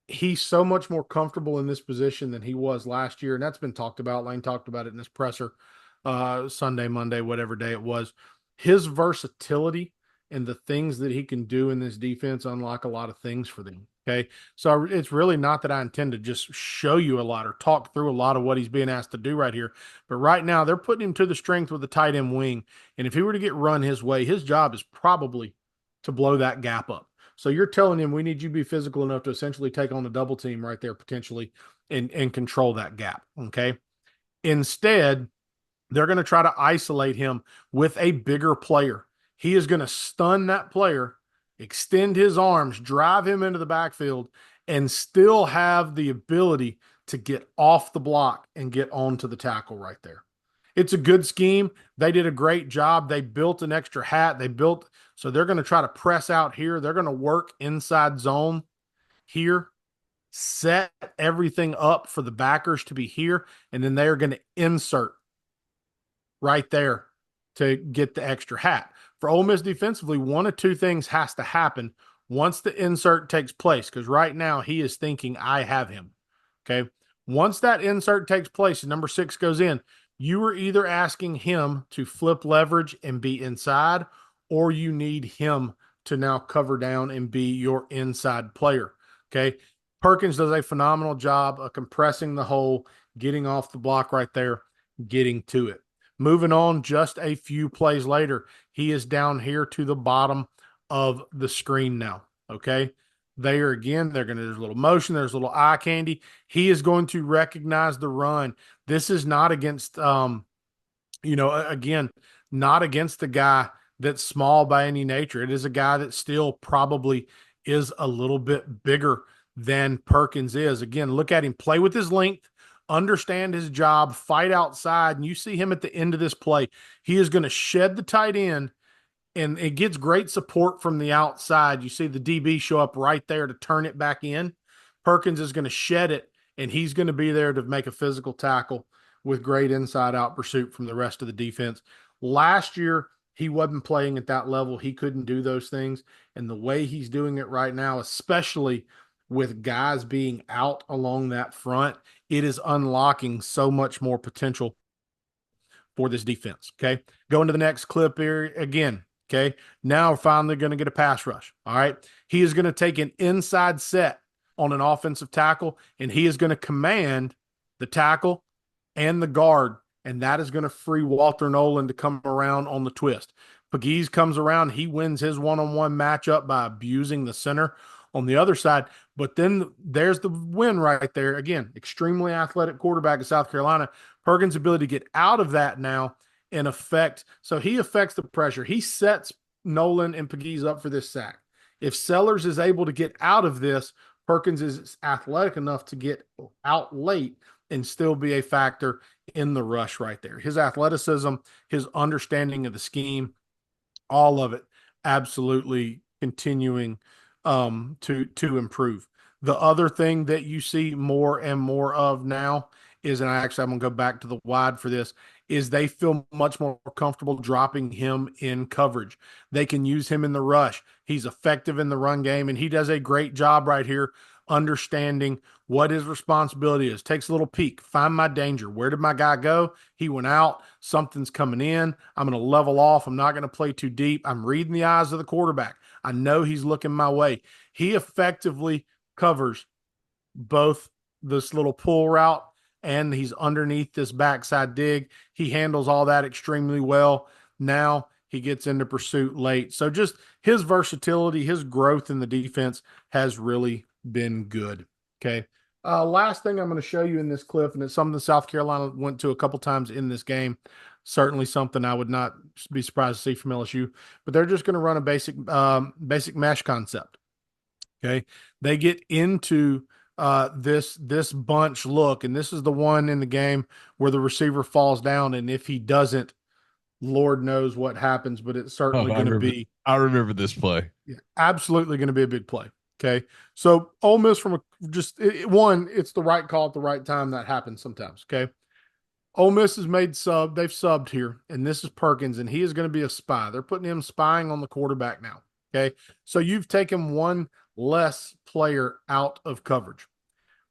He's so much more comfortable in this position than he was last year. And that's been talked about. Lane talked about it in his presser Sunday, Monday, whatever day it was. His versatility and the things that he can do in this defense unlock a lot of things for them. Okay. So it's really not that I intend to just show you a lot or talk through a lot of what he's being asked to do right here. But right now, they're putting him to the strength with the tight end wing. And if he were to get run his way, his job is probably to blow that gap up. So you're telling him we need you to be physical enough to essentially take on the double team right there potentially and control that gap. Okay. Instead, they're going to try to isolate him with a bigger player. He is going to stun that player, extend his arms, drive him into the backfield, and still have the ability to get off the block and get onto the tackle right there. It's a good scheme. They did a great job. They built an extra hat. So they're going to try to press out here. They're going to work inside zone here, set everything up for the backers to be here, and then they are going to insert right there to get the extra hat. For Ole Miss defensively, one of two things has to happen once the insert takes place, because right now he is thinking, I have him. Okay. Once that insert takes place and number 6 goes in, you are either asking him to flip leverage and be inside, or you need him to now cover down and be your inside player. Okay. Perkins does a phenomenal job of compressing the hole, getting off the block right there, getting to it. Moving on, just a few plays later, he is down here to the bottom of the screen now. Okay. There again, there's a little motion, there's a little eye candy. He is going to recognize the run. This is not against, again, not against the guy that's small by any nature. It is a guy that still probably is a little bit bigger than Perkins is. Again, look at him play with his length, understand his job, fight outside, and you see him at the end of this play. He is going to shed the tight end, and it gets great support from the outside. You see the DB show up right there to turn it back in. Perkins is going to shed it, and he's going to be there to make a physical tackle with great inside-out pursuit from the rest of the defense. Last year, he wasn't playing at that level. He couldn't do those things, and the way he's doing it right now, especially with guys being out along that front, it is unlocking so much more potential for this defense. Okay. Going to the next clip here again. Okay. Now we're finally going to get a pass rush. All right. He is going to take an inside set on an offensive tackle, and he is going to command the tackle and the guard, and that is going to free Walter Nolan to come around on the twist. Pegues comes around. He wins his one-on-one matchup by abusing the center on the other side. But then there's the win right there. Again, extremely athletic quarterback of South Carolina. Perkins' ability to get out of that now and affect. So he affects the pressure. He sets Nolan and Pegues up for this sack. If Sellers is able to get out of this, Perkins is athletic enough to get out late and still be a factor in the rush right there. His athleticism, his understanding of the scheme, all of it absolutely continuing to improve. The other thing that you see more and more of now is, and I'm going to go back to the wide for this, is they feel much more comfortable dropping him in coverage. They can use him in the rush. He's effective in the run game, and he does a great job right here understanding what his responsibility is. Takes a little peek, find my danger. Where did my guy go? He went out. Something's coming in. I'm going to level off. I'm not going to play too deep. I'm reading the eyes of the quarterback. I know he's looking my way. He effectively covers both this little pull route and he's underneath this backside dig. He handles all that extremely well. Now he gets into pursuit late. So just his versatility, his growth in the defense has really been good. Okay. Last thing I'm going to show you in this clip, and it's something that South Carolina went to a couple times in this game. Certainly something I would not be surprised to see from LSU, but they're just going to run a basic mesh concept. Okay. They get into this bunch look, and this is the one in the game where the receiver falls down, and if he doesn't, Lord knows what happens, but it's certainly going to be. I remember this play. Yeah, absolutely going to be a big play. Okay. So Ole Miss it's the right call at the right time. That happens sometimes. Okay. Ole Miss has they've subbed here, and this is Perkins, and he is going to be a spy. They're putting him spying on the quarterback now. Okay. So you've taken one less player out of coverage.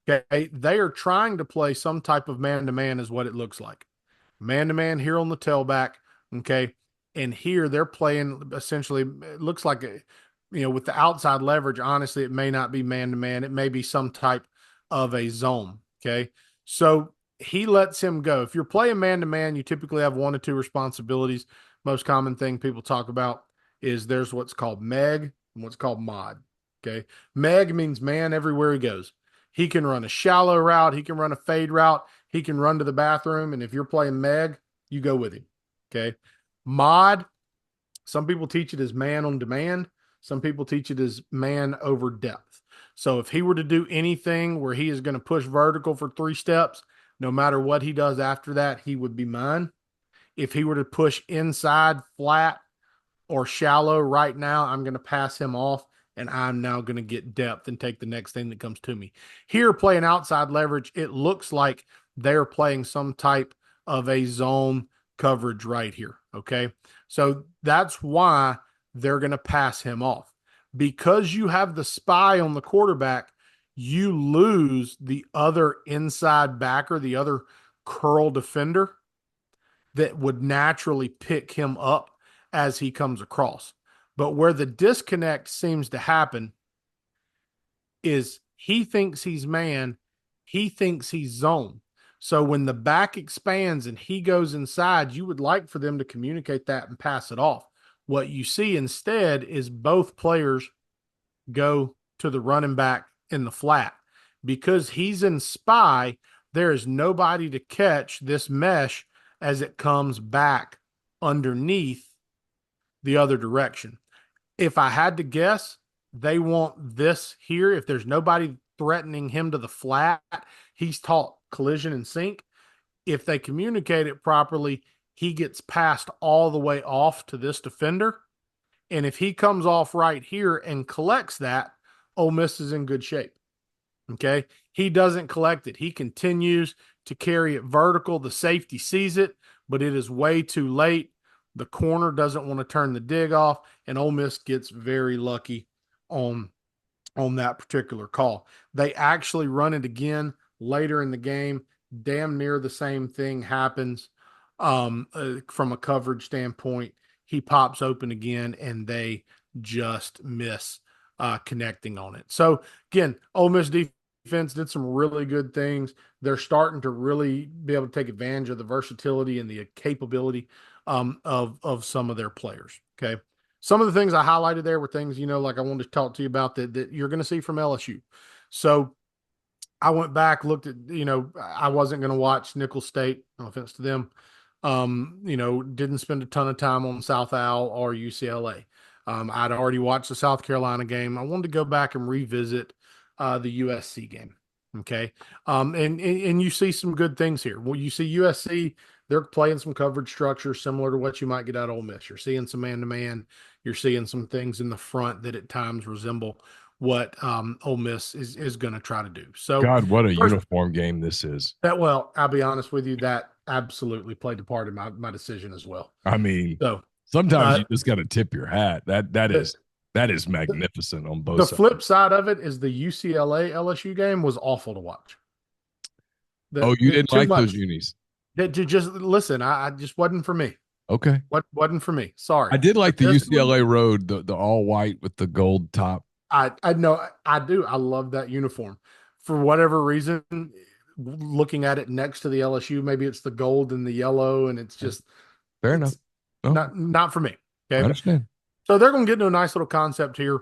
Okay. They are trying to play some type of man to man, is what it looks like. Man to man here on the tailback. Okay. And here they're playing essentially, it looks like, with the outside leverage, honestly, it may not be man to man. It may be some type of a zone. Okay. So he lets him go. If you're playing man to man, you typically have one or two responsibilities. Most common thing people talk about is there's what's called Meg and what's called Mod. Okay. Meg means man everywhere he goes. He can run a shallow route. He can run a fade route. He can run to the bathroom. And if you're playing Meg, you go with him. Okay. Mod, some people teach it as man on demand. Some people teach it as man over depth. So if he were to do anything where he is going to push vertical for 3 steps, no matter what he does after that, he would be mine. If he were to push inside flat or shallow right now, I'm going to pass him off, and I'm now going to get depth and take the next thing that comes to me. Here, playing outside leverage, it looks like they're playing some type of a zone coverage right here. Okay. So that's why they're going to pass him off. Because you have the spy on the quarterback, you lose the other inside backer, the other curl defender that would naturally pick him up as he comes across. But where the disconnect seems to happen is he thinks he's man, he thinks he's zone. So when the back expands and he goes inside, you would like for them to communicate that and pass it off. What you see instead is both players go to the running back in the flat. Because he's in spy, there is nobody to catch this mesh as it comes back underneath the other direction. If I had to guess, they want this here. If there's nobody threatening him to the flat, he's taught collision and sync. If they communicate it properly, he gets passed all the way off to this defender. And if he comes off right here and collects that, Ole Miss is in good shape. Okay. He doesn't collect it. He continues to carry it vertical. The safety sees it, but it is way too late. The corner doesn't want to turn the dig off, and Ole Miss gets very lucky on that particular call. They actually run it again later in the game. Damn near the same thing happens from a coverage standpoint. He pops open again, and they just miss connecting on it. So, again, Ole Miss defense did some really good things. They're starting to really be able to take advantage of the versatility and the capability of some of their players. Okay. Some of the things I highlighted there were things, like I wanted to talk to you about that you're going to see from LSU. So I went back, looked at, I wasn't going to watch Nicholls State, no offense to them. Didn't spend a ton of time on South Al or UCLA. I'd already watched the South Carolina game. I wanted to go back and revisit the USC game. Okay. And you see some good things here. Well, you see USC, they're playing some coverage structure similar to what you might get out of Ole Miss. You're seeing some man-to-man. You're seeing some things in the front that at times resemble what Ole Miss is going to try to do. So, God, what a uniform game this is. I'll be honest with you, that absolutely played a part in my decision as well. I mean, so sometimes you just got to tip your hat. That is magnificent on both sides. The flip side of it is the UCLA LSU game was awful to watch. You didn't like those unis? Just listen, I just wasn't for me. Okay. Wasn't for me. Sorry. I did like the UCLA road, the all white with the gold top. I know I do. I love that uniform. For whatever reason, looking at it next to the LSU, maybe it's the gold and the yellow, and it's just fair enough. Not for me. Okay. I understand. So they're going to get into a nice little concept here,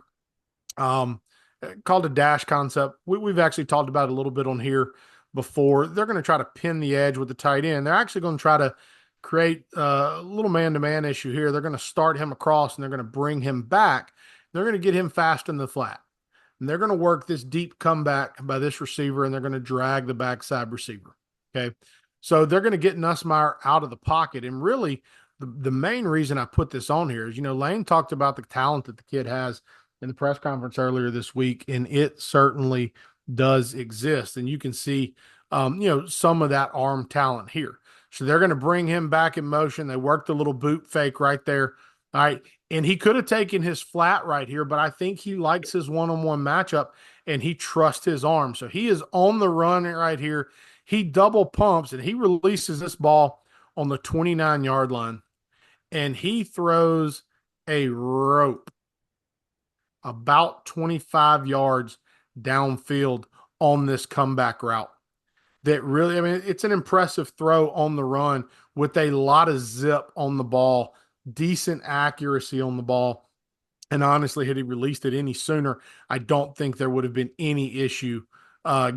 called a dash concept. We've actually talked about it a little bit on here before. They're going to try to pin the edge with the tight end. They're actually going to try to create a little man-to-man issue here. They're going to start him across, and they're going to bring him back. They're going to get him fast in the flat. And they're going to work this deep comeback by this receiver, and they're going to drag the backside receiver. Okay. So they're going to get Nussmeier out of the pocket. And really, the main reason I put this on here is, Lane talked about the talent that the kid has in the press conference earlier this week, and it certainly does exist. And you can see, some of that arm talent here. So they're going to bring him back in motion. They worked the little boot fake right there. All right. And he could have taken his flat right here, but I think he likes his one-on-one matchup and he trusts his arm. So he is on the run right here. He double pumps and he releases this ball on the 29-yard line. And he throws a rope about 25 yards downfield on this comeback route. That really, I mean, it's an impressive throw on the run with a lot of zip on the ball, decent accuracy on the ball. And honestly, had he released it any sooner, I don't think there would have been any issue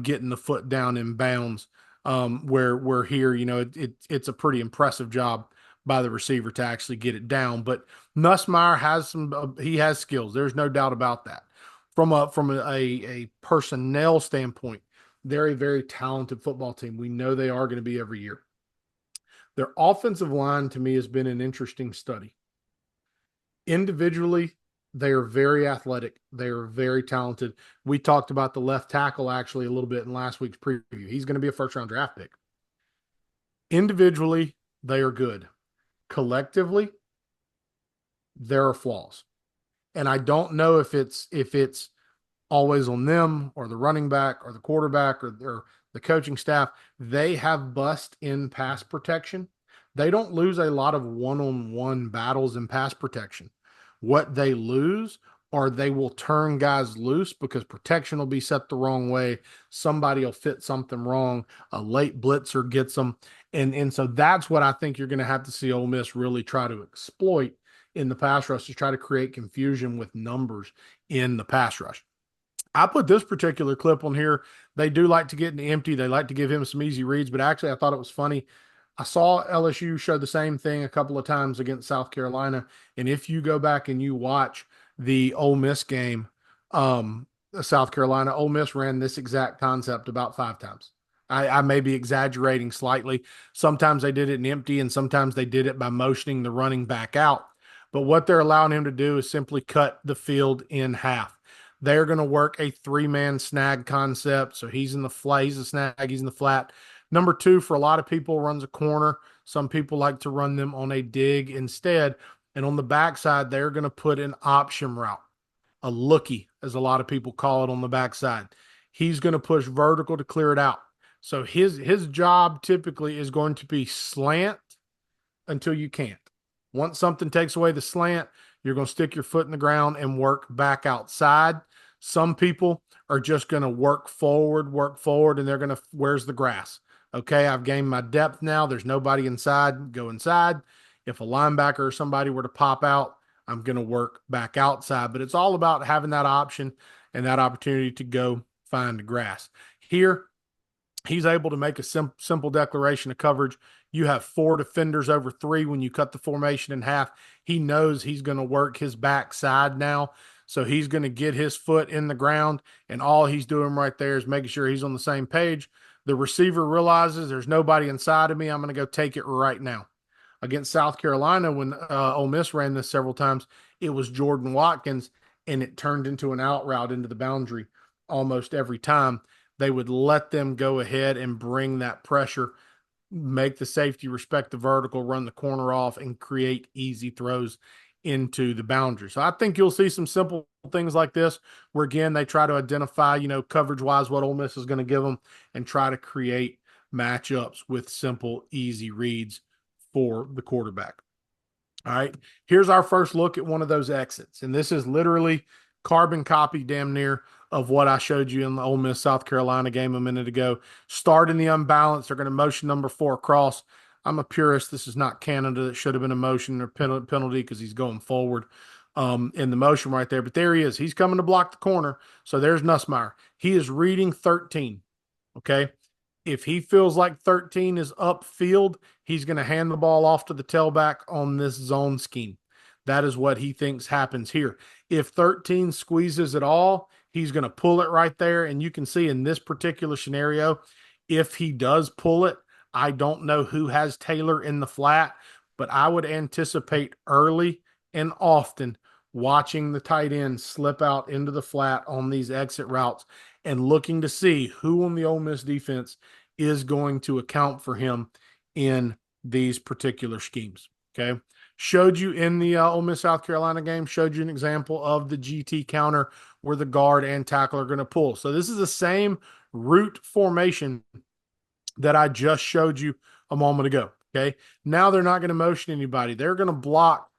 getting the foot down in bounds. Where we're here, it's a pretty impressive job by the receiver to actually get it down. But Nussmeier has he has skills. There's no doubt about that. From a personnel standpoint, they're a very talented football team. We know they are going to be every year. Their offensive line to me has been an interesting study. Individually, they are very athletic. They are very talented. We talked about the left tackle actually a little bit in last week's preview. He's going to be a first-round draft pick. Individually, they are good. Collectively, there are flaws. And I don't know if it's always on them or the running back or the quarterback or the coaching staff. They have bust in pass protection. They don't lose a lot of one-on-one battles in pass protection. What they lose or they will turn guys loose because protection will be set the wrong way. Somebody will fit something wrong. A late blitzer gets them. And so that's what I think you're going to have to see Ole Miss really try to exploit in the pass rush, to try to create confusion with numbers in the pass rush. I put this particular clip on here. They do like to get in the empty. They like to give him some easy reads, but actually I thought it was funny. I saw LSU show the same thing a couple of times against South Carolina. And if you go back and you watch the Ole Miss game, South Carolina, Ole Miss ran this exact concept about 5 times. I may be exaggerating slightly. Sometimes they did it in empty, and sometimes they did it by motioning the running back out. But what they're allowing him to do is simply cut the field in half. They're going to work a 3-man snag concept. So he's in the flat, he's a snag, he's in the flat. Number 2, for a lot of people, runs a corner. Some people like to run them on a dig instead. And on the backside, they're going to put an option route, a lookie, as a lot of people call it on the backside. He's going to push vertical to clear it out. So his job typically is going to be slant until you can't. Once something takes away the slant, you're going to stick your foot in the ground and work back outside. Some people are just going to work forward, and they're going to, where's the grass? Okay, I've gained my depth now. There's nobody inside. Go inside. If a linebacker or somebody were to pop out, I'm going to work back outside. But it's all about having that option and that opportunity to go find the grass. Here, he's able to make a simple declaration of coverage. You have 4 defenders over 3 when you cut the formation in half. He knows he's going to work his backside now. So he's going to get his foot in the ground, and all he's doing right there is making sure he's on the same page. The receiver realizes there's nobody inside of me. I'm going to go take it right now. Against South Carolina, when Ole Miss ran this several times, it was Jordan Watkins, and it turned into an out route into the boundary almost every time. They would let them go ahead and bring that pressure, make the safety respect the vertical, run the corner off, and create easy throws into the boundary. So I think you'll see some simple things like this where, again, they try to identify, coverage-wise what Ole Miss is going to give them and try to create matchups with simple, easy reads for the quarterback. All right, here's our first look at one of those exits. And this is literally carbon copy damn near of what I showed you in the Ole Miss South Carolina game a minute ago. Start in the unbalanced. They're going to motion number 4 across. I'm a purist. This is not Canada. That should have been a motion or penalty because he's going forward in the motion right there. But there he is. He's coming to block the corner. So there's Nussmeier. He is reading 13. Okay. If he feels like 13 is upfield, he's going to hand the ball off to the tailback on this zone scheme. That is what he thinks happens here. If 13 squeezes at all, he's going to pull it right there. And you can see in this particular scenario, if he does pull it, I don't know who has Taylor in the flat, but I would anticipate early and often watching the tight end slip out into the flat on these exit routes and looking to see who on the Ole Miss defense is going to account for him in these particular schemes. Okay. Showed you in the Ole Miss South Carolina game, showed you an example of the GT counter where the guard and tackle are going to pull. So this is the same route formation that I just showed you a moment ago. Okay. Now they're not going to motion anybody. They're going to block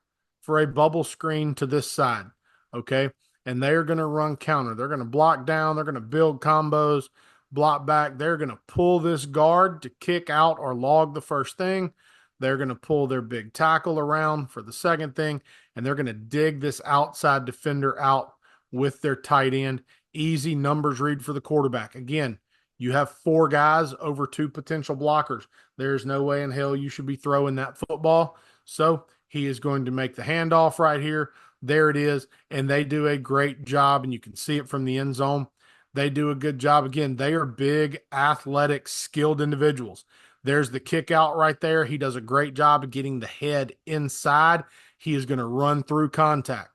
for a bubble screen to this side. Okay. And they're going to run counter. They're going to block down. They're going to build combos, block back. They're going to pull this guard to kick out or log the first thing. They're going to pull their big tackle around for the second thing. And they're going to dig this outside defender out with their tight end. Easy numbers read for the quarterback. Again, you have 4 guys over 2 potential blockers. There's no way in hell you should be throwing that football. So he is going to make the handoff right here. There it is. And they do a great job, and you can see it from the end zone. They do a good job. Again, they are big, athletic, skilled individuals. There's the kick out right there. He does a great job of getting the head inside. He is going to run through contact.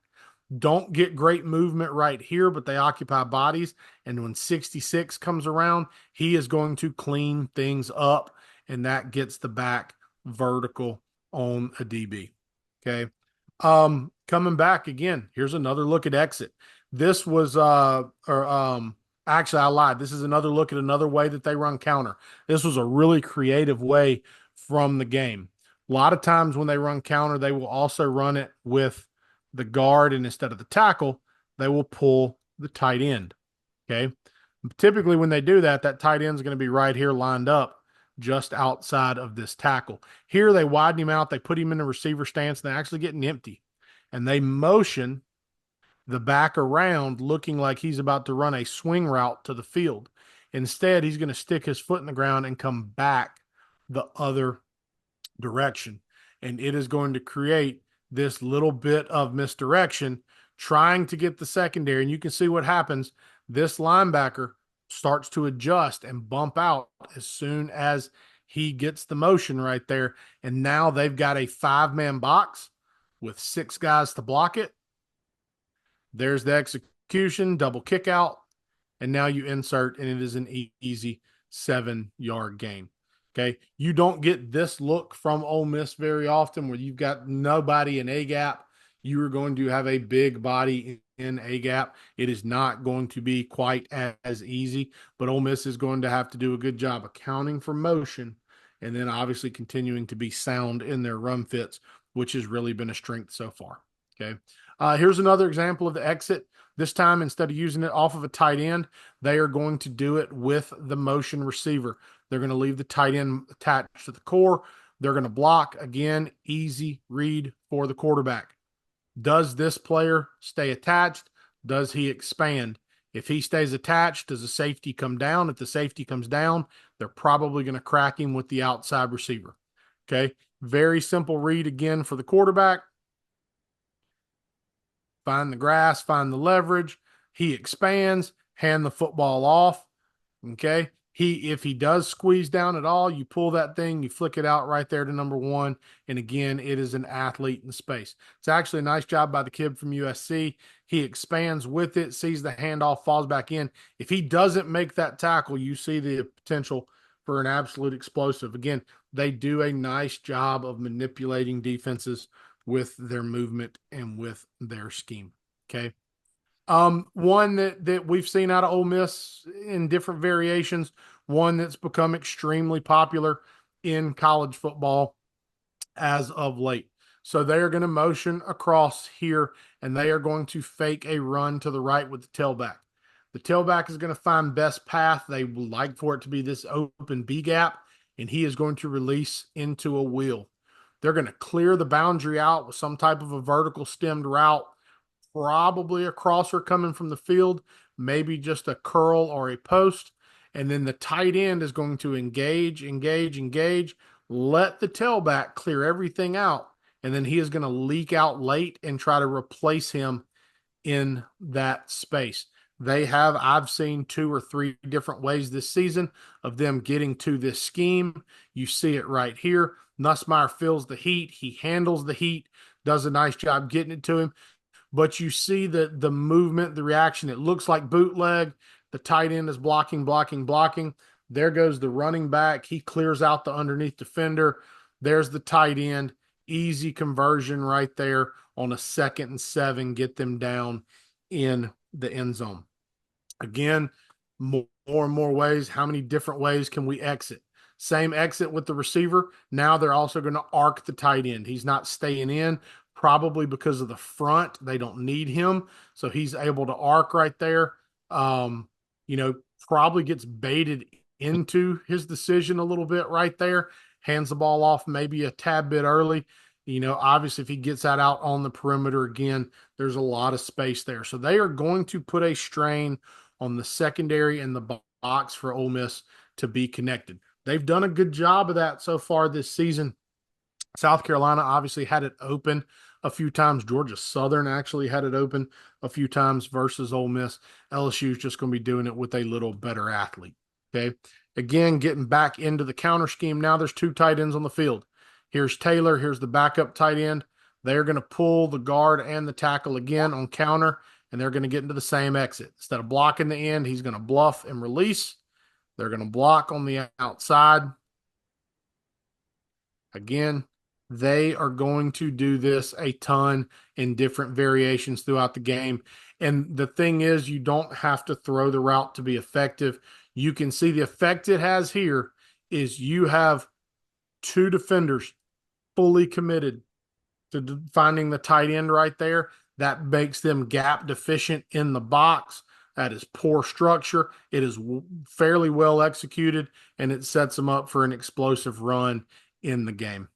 Don't get great movement right here, but they occupy bodies. And when 66 comes around, he is going to clean things up, and that gets the back vertical on a DB. Okay. Coming back again, here's another look at exit. This was actually I lied. This is another look at another way that they run counter. This was a really creative way from the game. A lot of times when they run counter, they will also run it with the guard, and instead of the tackle, they will pull the tight end. Okay. Typically when they do that, that tight end is going to be right here lined up just outside of this tackle. Here they widen him out. They put him in the receiver stance. And they actually get empty, and they motion the back around looking like he's about to run a swing route to the field. Instead, he's going to stick his foot in the ground and come back the other direction. And it is going to create this little bit of misdirection trying to get the secondary. And you can see what happens. This linebacker starts to adjust and bump out as soon as he gets the motion right there. And now they've got a 5-man box with 6 guys to block it. There's the execution, double kick out. And now you insert, and it is an easy 7-yard gain. Okay. You don't get this look from Ole Miss very often where you've got nobody in A gap. You are going to have a big body in A gap. It is not going to be quite as easy, but Ole Miss is going to have to do a good job accounting for motion and then obviously continuing to be sound in their run fits, which has really been a strength so far. Okay. Here's another example of the exit. This time, instead of using it off of a tight end, they are going to do it with the motion receiver. They're going to leave the tight end attached to the core. They're going to block. Again, easy read for the quarterback. Does this player stay attached? Does he expand? If he stays attached, does the safety come down? If the safety comes down, they're probably going to crack him with the outside receiver. Okay, very simple read again for the quarterback. Find the grass, find the leverage. He expands, hand the football off. Okay. If he does squeeze down at all, you pull that thing, you flick it out right there to number 1. And again, it is an athlete in space. It's actually a nice job by the kid from USC. He expands with it, sees the handoff, falls back in. If he doesn't make that tackle, you see the potential for an absolute explosive. Again, they do a nice job of manipulating defenses with their movement and with their scheme. Okay. One that we've seen out of Ole Miss in different variations, one that's become extremely popular in college football as of late. So they are going to motion across here, and they are going to fake a run to the right with the tailback. The tailback is going to find best path. They would like for it to be this open B gap, and he is going to release into a wheel. They're going to clear the boundary out with some type of a vertical stemmed route, probably a crosser coming from the field, maybe just a curl or a post. And then the tight end is going to engage, let the tailback clear everything out. And then he is going to leak out late and try to replace him in that space. I've seen 2 or 3 different ways this season of them getting to this scheme. You see it right here. Nussmeier feels the heat. He handles the heat, does a nice job getting it to him. But you see the movement, the reaction. It looks like bootleg. The tight end is blocking. There goes the running back. He clears out the underneath defender. There's the tight end. easy conversion right there on a 2nd and 7, get them down in the end zone. Again, more and more ways. How many different ways can we exit? Same exit with the receiver. Now they're also going to arc the tight end. He's not staying in, probably because of the front. They don't need him. So he's able to arc right there. Um, Probably gets baited into his decision a little bit right there. Hands the ball off maybe a tad bit early. Obviously, if he gets that out on the perimeter again, there's a lot of space there. So they are going to put a strain on the secondary and the box for Ole Miss to be connected. They've done a good job of that so far this season. South Carolina obviously had it open a few times. Georgia Southern actually had it open a few times versus Ole Miss. LSU is just going to be doing it with a little better athlete. Okay. Again, getting back into the counter scheme. Now there's 2 tight ends on the field. Here's Taylor. Here's the backup tight end. They're going to pull the guard and the tackle again on counter, and they're going to get into the same exit. Instead of blocking the end, he's going to bluff and release. They're going to block on the outside. Again, they are going to do this a ton in different variations throughout the game. And the thing is, you don't have to throw the route to be effective. You can see the effect it has here is you have 2 defenders fully committed to finding the tight end right there. That makes them gap deficient in the box. That is poor structure. It is fairly well executed, and it sets them up for an explosive run in the game.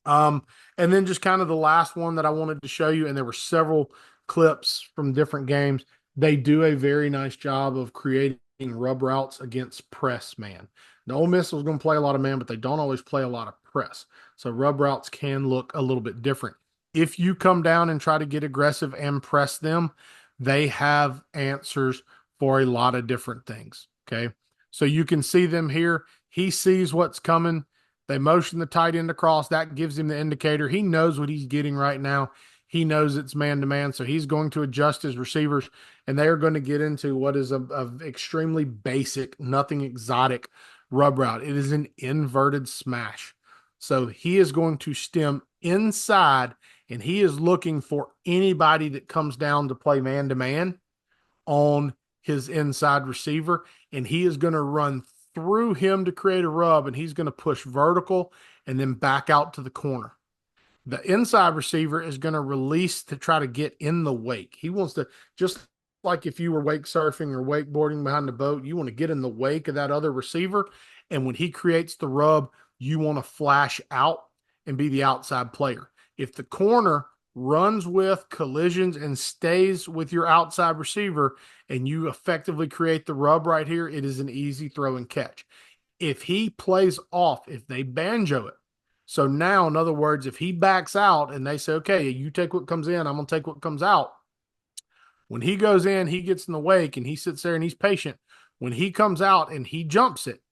And then just kind of the last one that I wanted to show you, and there were several clips from different games. They do a very nice job of creating rub routes against press man. The Ole Miss was going to play a lot of man, but they don't always play a lot of press. So rub routes can look a little bit different. If you come down and try to get aggressive and press them, they have answers for a lot of different things. Okay. So you can see them here. He sees what's coming. They motion the tight end across. That gives him the indicator. He knows what he's getting right now. He knows it's man-to-man, so he's going to adjust his receivers, and they are going to get into what is a extremely basic, nothing exotic rub route. It is an inverted smash. So he is going to stem inside, and he is looking for anybody that comes down to play man-to-man on his inside receiver, and he is going to run through him to create a rub, and he's going to push vertical and then back out to the corner. The inside receiver is going to release to try to get in the wake. He wants to, just like if you were wake surfing or wakeboarding behind the boat, you want to get in the wake of that other receiver. And when he creates the rub, you want to flash out and be the outside player. If the corner runs with, collisions, and stays with your outside receiver, and you effectively create the rub right here, it is an easy throw and catch. If he plays off, if they banjo it, so now, in other words, if he backs out and they say, okay, you take what comes in, I'm going to take what comes out. When he goes in, he gets in the wake and he sits there and he's patient. When he comes out and he jumps it,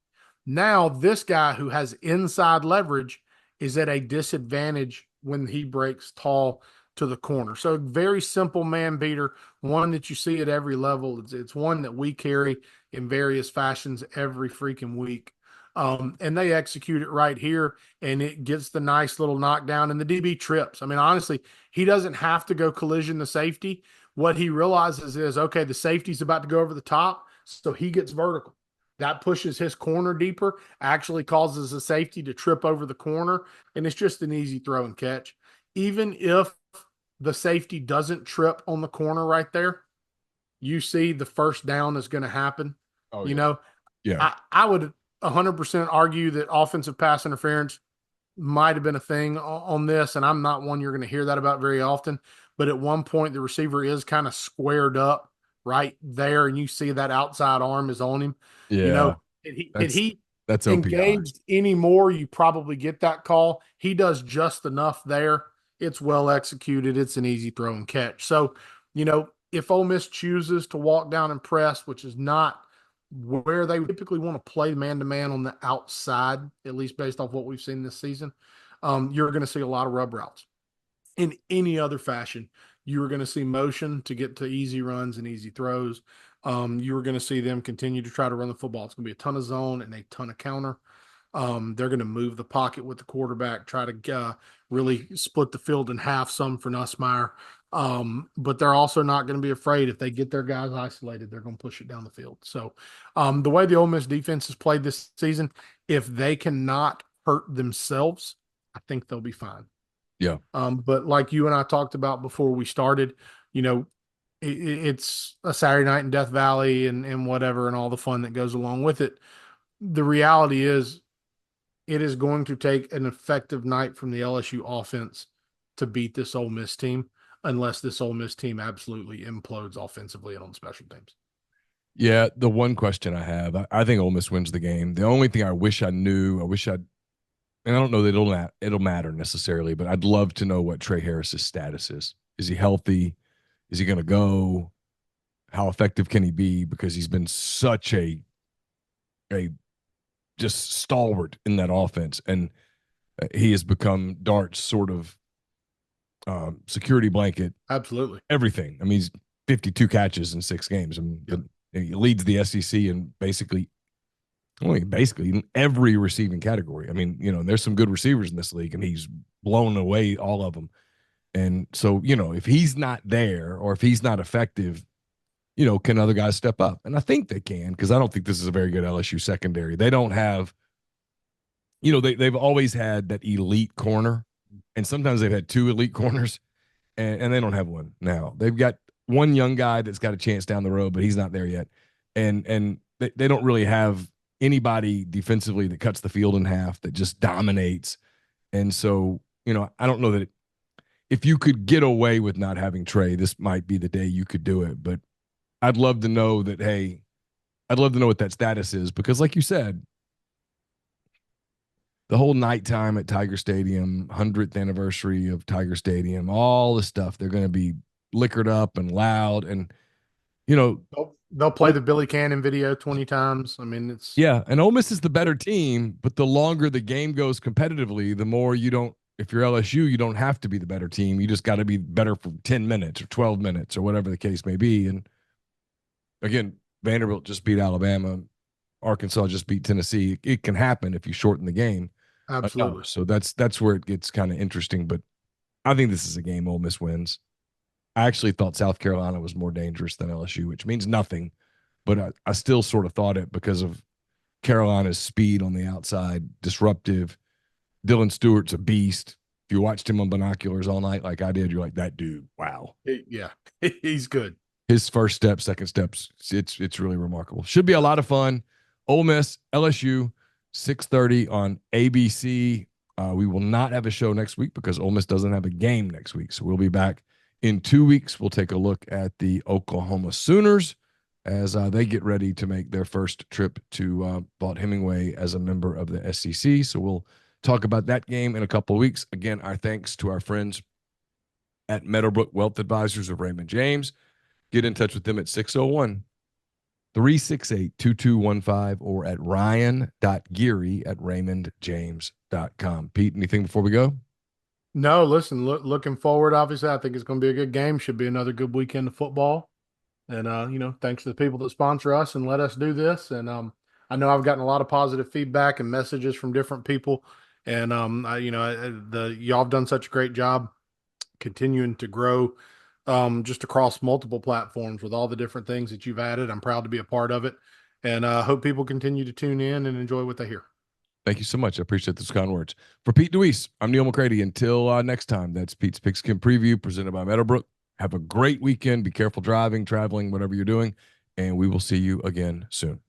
now this guy who has inside leverage is at a disadvantage when he breaks tall to the corner. So very simple man beater, one that you see at every level. It's one that we carry in various fashions every freaking week. And they execute it right here, and it gets the nice little knockdown, and the DB trips. I mean, honestly, he doesn't have to go collision the safety. What he realizes is, okay, the safety's about to go over the top, so he gets vertical. That pushes his corner deeper, actually causes the safety to trip over the corner, and it's just an easy throw and catch. Even if the safety doesn't trip on the corner right there, you see the first down is going to happen. Oh, you yeah. know, Yeah. I would 100% argue that offensive pass interference might have been a thing on this, and I'm not one you're going to hear that about very often. But at one point, the receiver is kind of squared up right there, and you see that outside arm is on him. Yeah. Had he That's OPI. engaged anymore, you probably get that call. He does just enough there. It's well executed. It's an easy throw and catch. So, if Ole Miss chooses to walk down and press, which is not where they typically want to play man-to-man on the outside, at least based off what we've seen this season, you're going to see a lot of rub routes. In any other fashion, you're going to see motion to get to easy runs and easy throws. You're going to see them continue to try to run the football. It's going to be a ton of zone and a ton of counter. They're going to move the pocket with the quarterback, try to really split the field in half some for Nussmeier. But they're also not going to be afraid if they get their guys isolated, they're going to push it down the field. So the way the Ole Miss defense has played this season, if they cannot hurt themselves, I think they'll be fine. Yeah. But like you and I talked about before we started, it's a Saturday night in Death Valley and whatever and all the fun that goes along with it. The reality is it is going to take an effective night from the LSU offense to beat this Ole Miss team, unless this Ole Miss team absolutely implodes offensively and on special teams. Yeah, the one question I have, I think Ole Miss wins the game. The only thing I wish I knew, and I don't know that it'll matter necessarily, but I'd love to know what Trey Harris's status is. Is he healthy? Is he going to go? How effective can he be? Because he's been such a just stalwart in that offense, and he has become Dart's sort of security blanket. Absolutely, everything. I mean, he's 52 catches in 6 games, and he leads the SEC in basically in every receiving category. I mean, there's some good receivers in this league, and he's blown away all of them. And so, if he's not there or if he's not effective, can other guys step up? And I think they can, because I don't think this is a very good LSU secondary. They don't have, they've always had that elite corner, and sometimes they've had 2 elite corners, and they don't have one now. They've got one young guy that's got a chance down the road, but he's not there yet. And they don't really have anybody defensively that cuts the field in half, that just dominates. And so, I don't know that if you could get away with not having Trey, this might be the day you could do it. But I'd love to know that, hey, I'd love to know what that status is, because like you said, the whole nighttime at Tiger Stadium, 100th anniversary of Tiger Stadium, all the stuff, they're going to be liquored up and loud, and they'll play the Billy Cannon video 20 times. I mean, it's and Ole Miss is the better team, but the longer the game goes competitively, the more if you're LSU, you don't have to be the better team. You just got to be better for 10 minutes or 12 minutes or whatever the case may be. And again, Vanderbilt just beat Alabama. Arkansas just beat Tennessee. It can happen if you shorten the game. Absolutely. So that's where it gets kind of interesting. But I think this is a game Ole Miss wins. I actually thought South Carolina was more dangerous than LSU, which means nothing. But I still sort of thought it because of Carolina's speed on the outside, disruptive. Dylan Stewart's a beast. If you watched him on binoculars all night like I did, you're like, that dude, wow. Yeah, he's good. His first step, second steps, it's really remarkable. Should be a lot of fun. Ole Miss, LSU, 6:30 on ABC. We will not have a show next week because Ole Miss doesn't have a game next week. So we'll be back in 2 weeks. We'll take a look at the Oklahoma Sooners as they get ready to make their first trip to Vaught-Hemingway as a member of the SEC. So we'll talk about that game in a couple of weeks. Again, our thanks to our friends at Meadowbrook Wealth Advisors of Raymond James. Get in touch with them at 601-368-2215 or at ryan.geary@raymondjames.com. Pete, anything before we go? No, listen, looking forward. Obviously, I think it's going to be a good game. Should be another good weekend of football. And, thanks to the people that sponsor us and let us do this. And I know I've gotten a lot of positive feedback and messages from different people. And, y'all have done such a great job continuing to grow just across multiple platforms with all the different things that you've added. I'm proud to be a part of it. And I hope people continue to tune in and enjoy what they hear. Thank you so much. I appreciate those kind words. For Pete DeWeese, I'm Neil McCready. Until next time, that's Pete's Pigskin Preview presented by Meadowbrook. Have a great weekend. Be careful driving, traveling, whatever you're doing. And we will see you again soon.